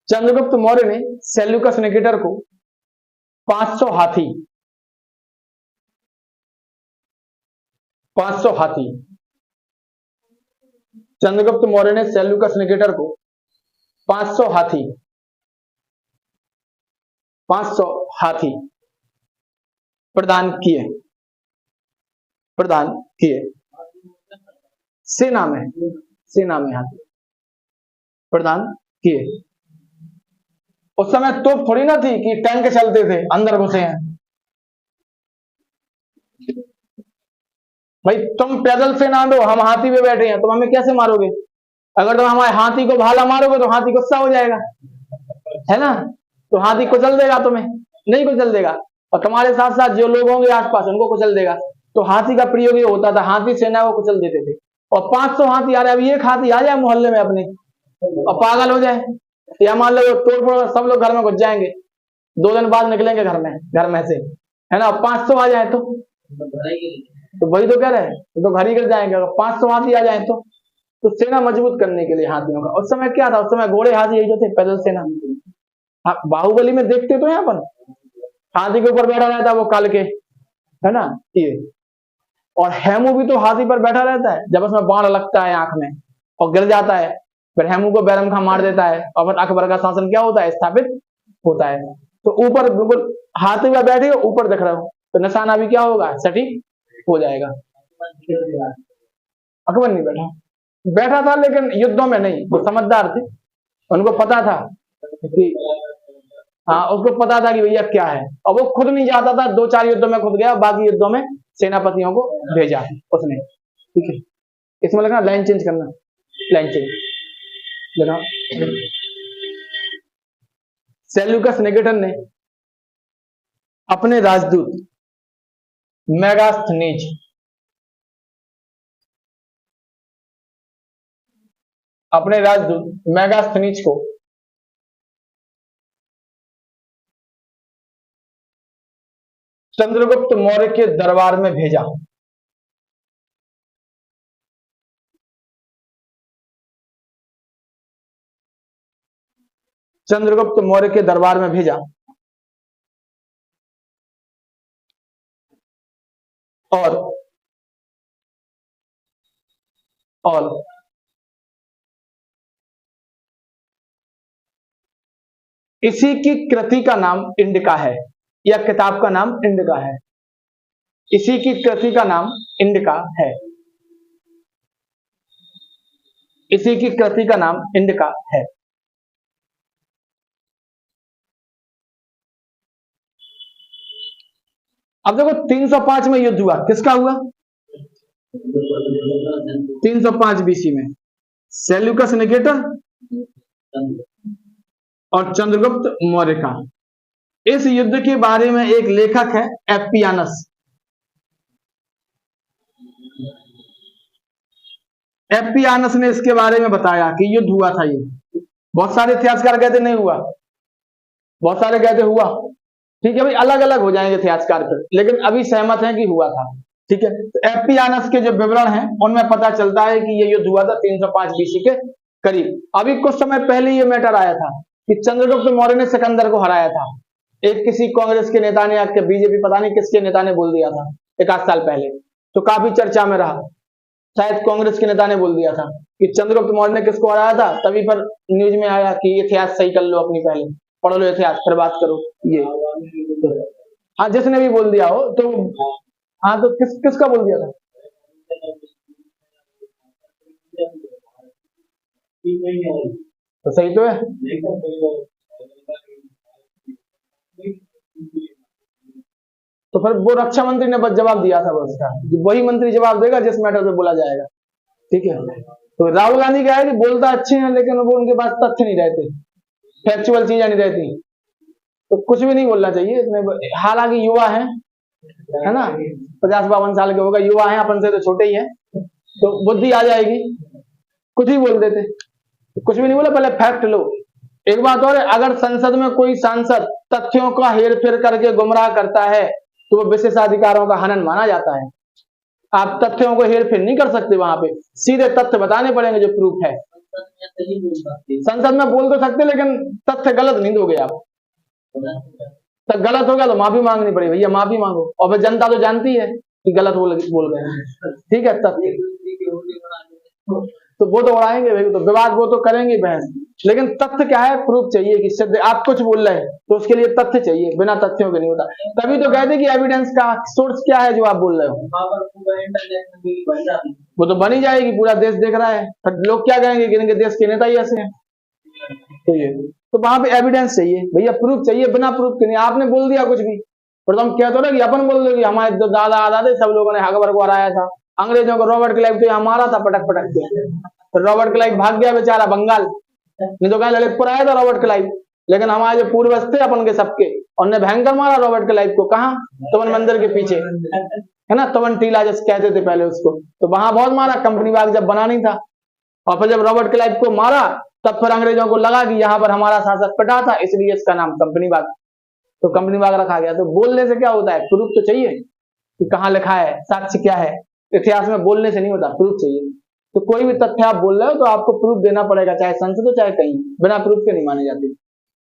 चंद्रगुप्त मौर्य ने सेल्यूकस निकेटर को 500 हाथी, 500 हाथी, चंद्रगुप्त मौर्य ने सेल्यूकस निकेटर को 500 हाथी, 500 हाथी प्रदान किए, प्रदान किए। सेना में, सेना में हाथी प्रदान किए। उस समय तोप थोड़ी ना थी कि टैंक चलते थे, अंदर घुसे हैं भाई। तुम पैदल से ना दो, हम हाथी पे बैठे हैं, तुम हमें कैसे मारोगे? अगर तुम हमारे हाथी को भाला मारोगे तो हाथी गुस्सा हो जाएगा, है ना, तो हाथी कुचल देगा, तुम्हें नहीं कुचल देगा, और तुम्हारे साथ साथ जो लोग होंगे आसपास उनको कुचल देगा। तो हाथी का प्रयोग ये होता था, हाथी सेना को कुचल देते थे। और 500 हाथी आ रहे, अब एक हाथी आ जाए मोहल्ले में अपने और पागल हो जाए, या मान लो तोड़ फोड़ सब लोग घर में घुस जाएंगे, 2 दिन बाद निकलेंगे घर में से, है ना, 500 आ जाए तो वही तो कह रहे हैं, तो घर ही गिर जाएंगे। अगर 500 हाथी आ जाए तो सेना मजबूत करने के लिए हाथियों का, उस समय क्या था, उस समय घोड़े हाथी यही जो थे, पैदल सेना। हाँ, बाहुबली में देखते तो हैं अपन, हाथी के ऊपर बैठा रहता है वो काल के, है ना ये। और हेमू भी तो हाथी पर बैठा रहता है, जब उसमें बाण लगता है आंख में और गिर जाता है, फिर हेमू को बैरम खा मार देता है, और फिर अकबर का शासन क्या होता है, स्थापित होता है। तो ऊपर बिल्कुल हाथी में बैठे ऊपर दिख रहा हो, तो निशाना भी क्या होगा, सटीक हो जाएगा। अकबर नहीं बैठा था, लेकिन युद्धों में नहीं, वो समझदार थे, उनको पता था कि, हाँ उसको पता था कि भैया क्या है, और वो खुद नहीं जाता था, 2-4 युद्धों में खुद गया, बाकी युद्धों में सेनापतियों को भेजा उसने, ठीक है। इसमें लगना लाइन चेंज करना, लाइन चेंज लेना। सेल्यूकस निकेटर ने अपने राजदूत मेगास्थनीज को चंद्रगुप्त मौर्य के दरबार में भेजा। चंद्रगुप्त मौर्य के दरबार में भेजा और इसी की कृति का नाम इंडिका है, या किताब का नाम इंडिका है। इसी की कृति का नाम इंडिका है, इसी की कृति का नाम इंडिका है। अब देखो 305 में युद्ध हुआ, किसका हुआ, 305 बीसी में, सेल्यूकस निकेटर और चंद्रगुप्त मौर्य का। इस युद्ध के बारे में एक लेखक है एप्पियानस। एप्पियानस ने इसके बारे में बताया कि युद्ध हुआ था ये। बहुत सारे इतिहासकार कहते नहीं हुआ, बहुत सारे कहते हुआ, ठीक है भाई, अलग अलग हो जाएंगे इतिहासकार फिर, लेकिन अभी सहमत हैं कि हुआ था, ठीक है। तो एप्पियानस के जो विवरण हैं उनमें पता चलता है कि ये युद्ध हुआ था 305 बीसी के करीब। अभी कुछ समय पहले ये मैटर आया था कि चंद्रगुप्त मौर्य ने सिकंदर को हराया था। एक किसी कांग्रेस के नेता ने, आपके बीजेपी पता नहीं किसके नेता ने बोल दिया था 1 साल पहले, तो काफी चर्चा में रहा। शायद कांग्रेस के नेता ने बोल दिया था कि चंद्रगुप्त मौर्य ने किसको हराया था, तभी पर न्यूज में आया कि इतिहास सही कर लो, अपनी पहले पढ़ लो इतिहास फिर बात करो ये। तो हाँ, जिसने भी बोल दिया हो तो, हाँ तो किसका बोल दिया था, तो सही तो है। तो फिर वो रक्षा मंत्री ने बस जवाब दिया था, बस उसका वही मंत्री जवाब देगा जिस मैटर पे बोला जाएगा, ठीक है। तो राहुल गांधी क्या है कि बोलता अच्छे हैं, लेकिन वो उनके पास तथ्य नहीं रहते, फैक्चुअल चीजें नहीं रहती, तो कुछ भी नहीं बोलना चाहिए इसमें। हालांकि युवा है ना, 50-52 साल के होगा, युवा है, अपन से तो छोटे ही है, तो बुद्धि आ जाएगी, कुछ ही बोल देते, कुछ भी नहीं बोला, पहले फैक्ट लो। एक बात और है, अगर संसद में कोई सांसद तथ्यों का हेरफेर करके गुमराह करता है तो वो विशेषाधिकारों का हनन माना जाता है। आप तथ्यों को हेरफेर नहीं कर सकते, वहां पे सीधे तथ्य बताने पड़ेंगे जो प्रूफ है। संसद में बोल तो सकते, लेकिन तथ्य गलत नहीं दोगे आप, तब गलत हो गया तो माफी मांगनी पड़ेगी, भैया माफी मांगो, और फिर जनता तो जानती है कि गलत बोल गए, ठीक है। तथ्य तो वो तो उड़ाएंगे भाई, तो विवाद वो तो करेंगे बहस, लेकिन तथ्य क्या है, प्रूफ चाहिए कि सिद्ध। आप कुछ बोल रहे हैं तो उसके लिए तथ्य चाहिए, बिना तथ्यों के नहीं होता। तभी तो कहते कि एविडेंस का सोर्स क्या है जो आप बोल रहे हो, वो तो बनी जाएगी, पूरा देश देख रहा है, फिर लोग क्या कहेंगे कि इनके देश के नेता ही ऐसे हैं, तो ये तो वहां पे एविडेंस चाहिए भैया, प्रूफ चाहिए, बिना प्रूफ के नहीं। आपने बोल दिया कुछ भी, पर तुम कहते हो ना कि अपन बोल दो कि हमारे दादा दादा सब लोगों ने अकबर को हराया था, अंग्रेजों को रॉबर्ट क्लाइव तो यहाँ मारा था पटक के, तो रॉबर्ट क्लाइव भाग गया बेचारा बंगाल, नहीं तो कहीं ललितपुर आया था रॉबर्ट क्लाइव, लेकिन हमारे जो पूर्वज थे अपन के सबके, उन्होंने भयंकर मारा रॉबर्ट क्लाइव को। कहा? तवन मंदिर के पीछे, है ना, तवन टीला जैसे कहते थे पहले उसको, तो वहां बहुत मारा, कंपनी बाग जब बना नहीं था। और फिर जब रॉबर्ट क्लाइव को मारा तब फिर अंग्रेजों को लगा कि यहाँ पर हमारा शासक पिटा था, इसलिए इसका नाम कंपनी बाग, तो कंपनी बाग रखा गया। तो बोलने से क्या होता है? प्रूफ तो चाहिए कि कहाँ लिखा है, साक्ष्य क्या है। इतिहास में बोलने से नहीं होता, प्रूफ चाहिए। तो कोई भी तथ्य आप बोल रहे हो तो आपको प्रूफ देना पड़ेगा, चाहे संसद हो चाहे कहीं, बिना प्रूफ के नहीं माने जाते।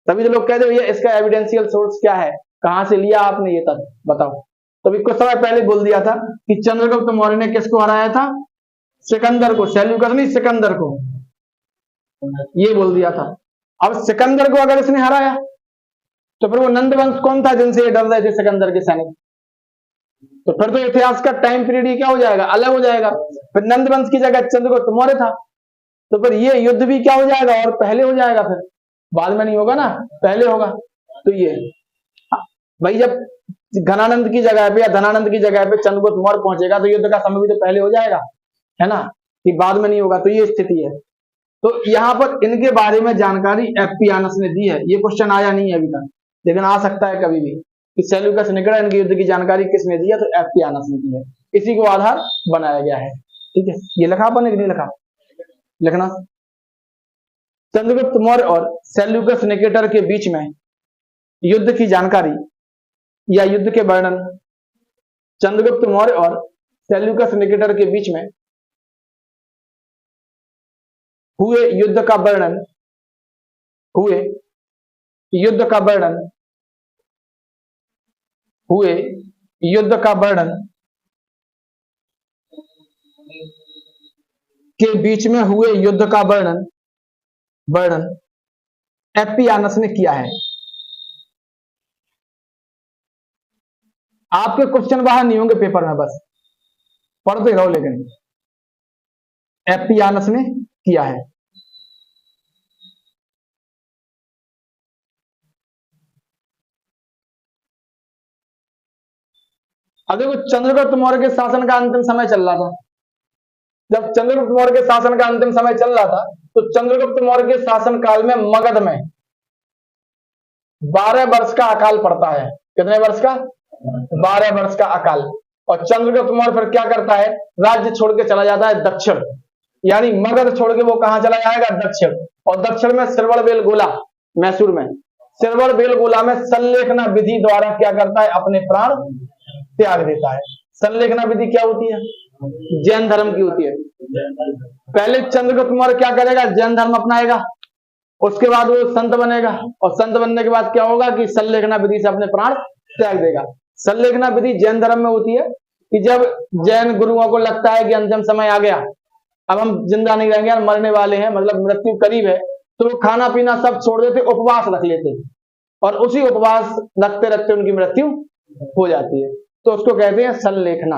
तभी तो लोग कहते हैं इसका एविडेंशियल सोर्स क्या है, कहां से लिया आपने ये तथ्य बताओ। तभी कुछ समय पहले बोल दिया था कि चंद्रगुप्त मौर्य ने किसको हराया था? सिकंदर को, सेल्यूकस नहीं, सिकंदर को, ये बोल दिया था। अब सिकंदर को अगर इसने हराया तो फिर वो नंदवंश कौन था जिनसे ये डर रहे थे सिकंदर के सैनिक? तो फिर तो इतिहास का टाइम पीरियड ही क्या हो जाएगा, अलग हो जाएगा। फिर नंदवंश की जगह चंद्रगुप्त मौर्य था, तो फिर ये युद्ध भी क्या हो जाएगा, और पहले हो जाएगा, फिर बाद में नहीं होगा ना, पहले होगा। तो ये भाई जब घनानंद की जगह पे या धनानंद की जगह पे चंद्रगुप्त मौर्य पहुंचेगा तो युद्ध का समय भी तो पहले हो जाएगा, है ना, कि बाद में नहीं होगा। तो ये स्थिति है। तो यहाँ पर इनके बारे में जानकारी एफपी आनस ने दी है। ये क्वेश्चन आया नहीं है अभी तक, लेकिन आ सकता है कभी भी कि सेल्यूकस निकड़ा इनके युद्ध की जानकारी किसने दी है, तो एफपी आनस ने दी है। इसी को आधार बनाया गया है। ठीक है, ये लिखा अपन नहीं लिखा, लिखना। चंद्रगुप्त मौर्य और सेल्यूकस निकेटर के बीच में युद्ध की जानकारी या युद्ध के वर्णन। चंद्रगुप्त मौर्य और सेल्यूकस निकेटर के बीच में हुए युद्ध का वर्णन, हुए युद्ध का वर्णन, हुए युद्ध का वर्णन के बीच में हुए युद्ध का वर्णन वर्णन एफपी आनस ने किया है। आपके क्वेश्चन बाहर नहीं होंगे पेपर में, बस पढ़ते रहो, लेकिन एफपी आनस ने किया है। अब देखो चंद्रगुप्त मौर्य के शासन का अंतिम समय चल रहा था। जब चंद्रगुप्त मौर्य के शासन का अंतिम समय चल रहा था तो चंद्रगुप्त मौर्य के शासन काल में मगध में 12 वर्ष का अकाल पड़ता है। कितने वर्ष का? 12 वर्ष का अकाल। और चंद्रगुप्त मौर्य फिर क्या करता है, राज्य छोड़ के चला जाता है दक्षिण, यानी मगध छोड़ के वो कहां चला जाएगा? दक्षिण। और दक्षिण में सिरवड़ बेलगोला, मैसूर में सिरवड़ बेलगोला में संलेखना विधि द्वारा क्या करता है? अपने प्राण त्याग देता है। संलेखना विधि क्या होती है? जैन धर्म की होती है। पहले चंद्रगुप्त मौर्य क्या करेगा? जैन धर्म अपनाएगा, उसके बाद वो संत बनेगा, और संत बनने के बाद क्या होगा कि संलेखना विधि से अपने प्राण त्याग देगा। संलेखना विधि जैन धर्म में होती है कि जब जैन गुरुओं को लगता है कि अंतिम समय आ गया, अब हम जिंदा नहीं रहेंगे, मरने वाले हैं, मतलब मृत्यु करीब है, तो वो खाना पीना सब छोड़ देते, उपवास रख लेते, और उसी उपवास रखते रखते उनकी मृत्यु हो जाती है। तो उसको कहते हैं संलेखना।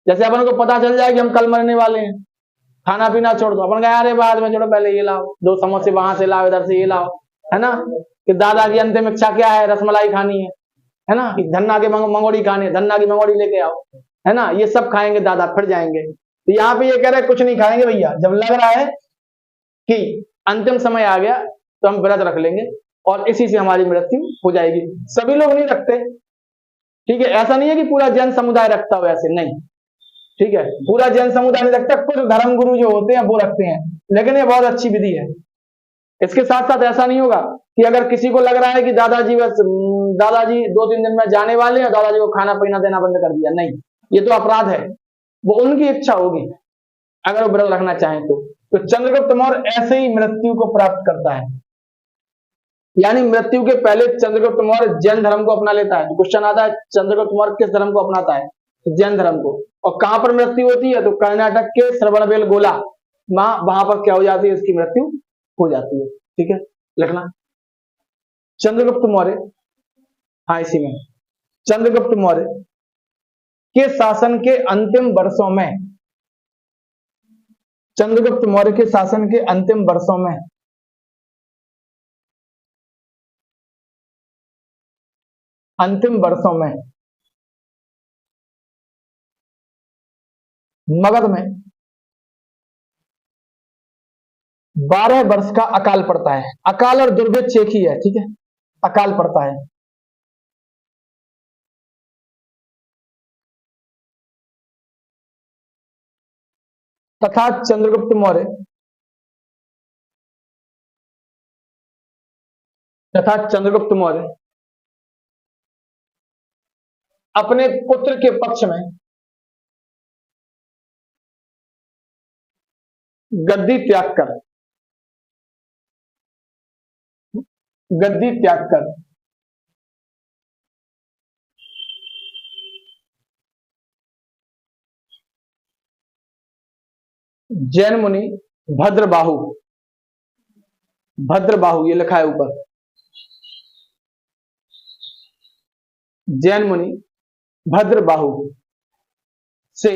जैसे अपन को पता चल जाए कि हम कल मरने वाले हैं, खाना पीना छोड़ दो, अपन कहा अरे बाद में छोड़ो, पहले ये लाओ, 2 समोसे वहां से लाओ, इधर से ये लाओ, है ना, कि दादा की अंतिम इच्छा क्या है? रसमलाई खानी है ना, कि धन्ना के मंगोड़ी खानी है, धन्ना की मंगोड़ी लेके आओ, है ना, ये सब खाएंगे दादा, फिर जाएंगे। तो यहाँ पे ये कह रहे कुछ नहीं खाएंगे भैया, जब लग रहा है कि अंतिम समय आ गया तो हम व्रत रख लेंगे और इसी से हमारी मृत्यु हो जाएगी। सभी लोग नहीं रखते, ठीक है, ऐसा नहीं है कि पूरा जैन समुदाय रखता हो, ऐसे नहीं, ठीक है, पूरा जैन समुदाय नहीं रखता, कुछ धर्म गुरु जो होते हैं वो रखते हैं, लेकिन ये बहुत अच्छी विधि है। इसके साथ साथ ऐसा नहीं होगा कि अगर किसी को लग रहा है कि दादाजी 2-3 दिन में जाने वाले हैं, दादाजी को खाना पीना देना बंद कर दिया, नहीं, ये तो अपराध है, वो उनकी इच्छा होगी अगर वो व्रत रखना चाहें तो चंद्रगुप्त मौर्य ऐसे ही मृत्यु को प्राप्त करता है, यानी मृत्यु के पहले चंद्रगुप्त मौर्य जैन धर्म को अपना लेता है। तो क्वेश्चन आता है चंद्रगुप्त मौर्य किस धर्म को अपनाता है? तो जैन धर्म को। और कहां पर मृत्यु होती है? तो कर्नाटक के श्रवणबेलगोला, वहां पर क्या हो जाती है? इसकी मृत्यु हो जाती है। ठीक है, लिखना चंद्रगुप्त मौर्य, हाँ इसी में चंद्रगुप्त मौर्य के शासन के अंतिम वर्षों में, चंद्रगुप्त मौर्य के शासन के अंतिम वर्षों में मगध में 12 वर्ष का अकाल पड़ता है। अकाल और दुर्भिक्ष एक ही है, ठीक है, अकाल पड़ता है। तथा चंद्रगुप्त मौर्य अपने पुत्र के पक्ष में गद्दी त्याग कर जैन मुनि भद्रबाहु ये लिखा है ऊपर, जैन मुनि भद्रबाहु से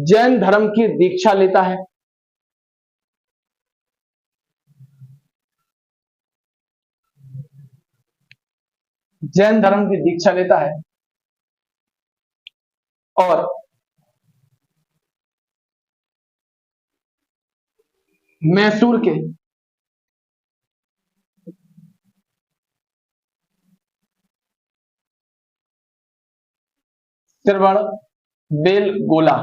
जैन धर्म की दीक्षा लेता है। जैन धर्म की दीक्षा लेता है और मैसूर के श्रवण बेलगोला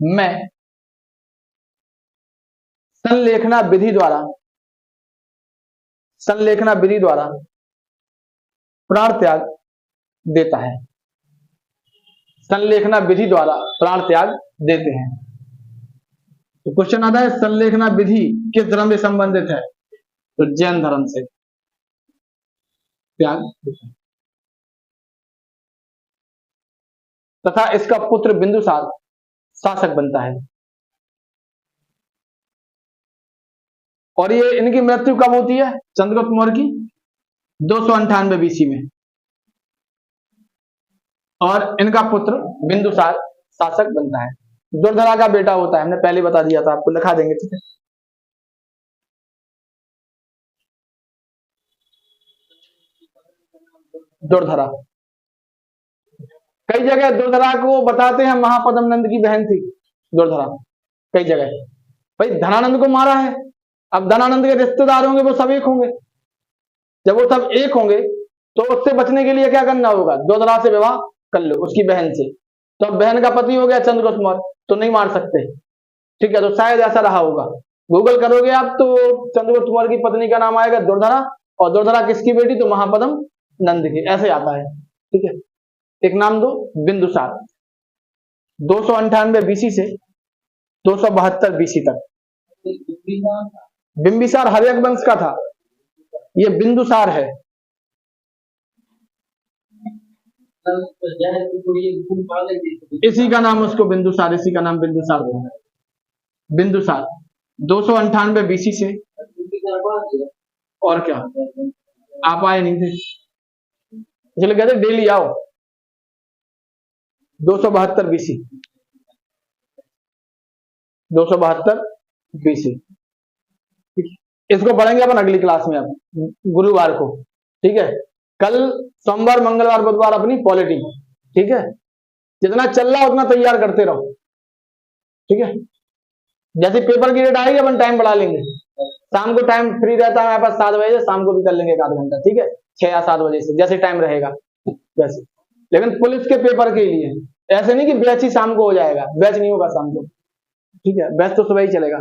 में संलेखना विधि द्वारा प्राण त्याग देता है। संलेखना विधि द्वारा प्राण त्याग देते हैं। तो क्वेश्चन आता है संलेखना विधि किस धर्म से संबंधित है, तो जैन धर्म से त्याग देता है। तथा इसका पुत्र बिंदुसार शासक बनता है। और ये इनकी मृत्यु कब होती है, चंद्रगुप्त मौर्य की 298 बीसी में, और इनका पुत्र बिंदुसार शासक बनता है। दुर्धरा का बेटा होता है, हमने पहले बता दिया था, आपको लिखा देंगे, ठीक है। दुर्धरा, कई जगह दुर्धरा को बताते हैं महापद्म नंद की बहन थी दुर्धरा, कई जगह। भाई धनानंद को मारा है, अब धनानंद के रिश्तेदार होंगे वो सब एक होंगे, जब वो सब एक होंगे तो उससे बचने के लिए क्या करना होगा, दुर्धरा से विवाह कर लो उसकी बहन से। तो अब बहन का पति हो गया चंद्रगुप्त मौर्य, तो नहीं मार सकते, ठीक है। तो शायद ऐसा रहा होगा, गूगल करोगे आप तो चंद्रगुप्त मौर्य की पत्नी का नाम आएगा दुर्धरा, और दुर्धरा किसकी बेटी, तो महापद्म नंद की, ऐसे आता है, ठीक है। एक नाम दो बिंदुसार, 298 बीसी से 272 बीसी तक। बिंबिसार हर्यक वंश का था, ये बिंदुसार है। इसी का नाम उसको बिंदुसार, इसी का नाम बिंदुसार था। बिंदुसार 298 बीसी से, और क्या आप आए नहीं थे इसलिए कहते डेली आओ। 272 बीसी, 272 बीसी, इसको पढ़ेंगे अपन अगली क्लास में, अब गुरुवार को, ठीक है। कल सोमवार मंगलवार बुधवार अपनी पॉलिटी, ठीक है। जितना चल रहा उतना तैयार करते रहो, ठीक है। जैसे पेपर की डेट आएगी अपन टाइम बढ़ा लेंगे, शाम को टाइम फ्री रहता है हमारे पास 7 बजे से, शाम को भी कर लेंगे 1 आध घंटा, ठीक है, 6 या 7 बजे से, जैसे टाइम रहेगा वैसे। लेकिन पुलिस के पेपर के लिए ऐसे नहीं कि बैच ही शाम को हो जाएगा, बैच नहीं होगा शाम को, ठीक है, बैच तो सुबह ही चलेगा।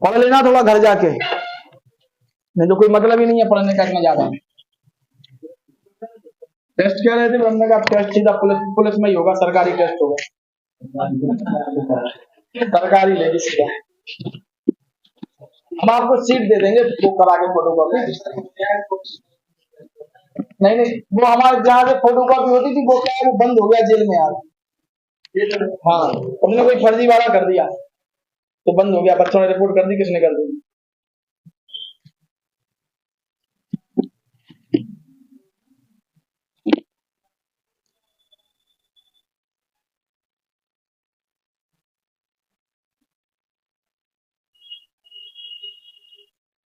पढ़ लेना थोड़ा घर जाके, नहीं तो कोई मतलब ही नहीं है पढ़ने का इतना ज्यादा। टेस्ट क्या रहे थे, हमने कहा टेस्ट सीधा पुलिस में ही होगा, सरकारी टेस्ट होगा, सरकारी लेगी सीधा। हम आपको सीट दे देंगे वो करा के फोटो कॉपी, नहीं वो हमारे जहाँ से फोटो कॉपी होती थी वो क्या है, वो बंद हो गया जेल में यार। हाँ, उन्होंने कोई फर्जीवाड़ा कर दिया तो बंद हो गया, बच्चों ने रिपोर्ट कर दी, किसने कर दी,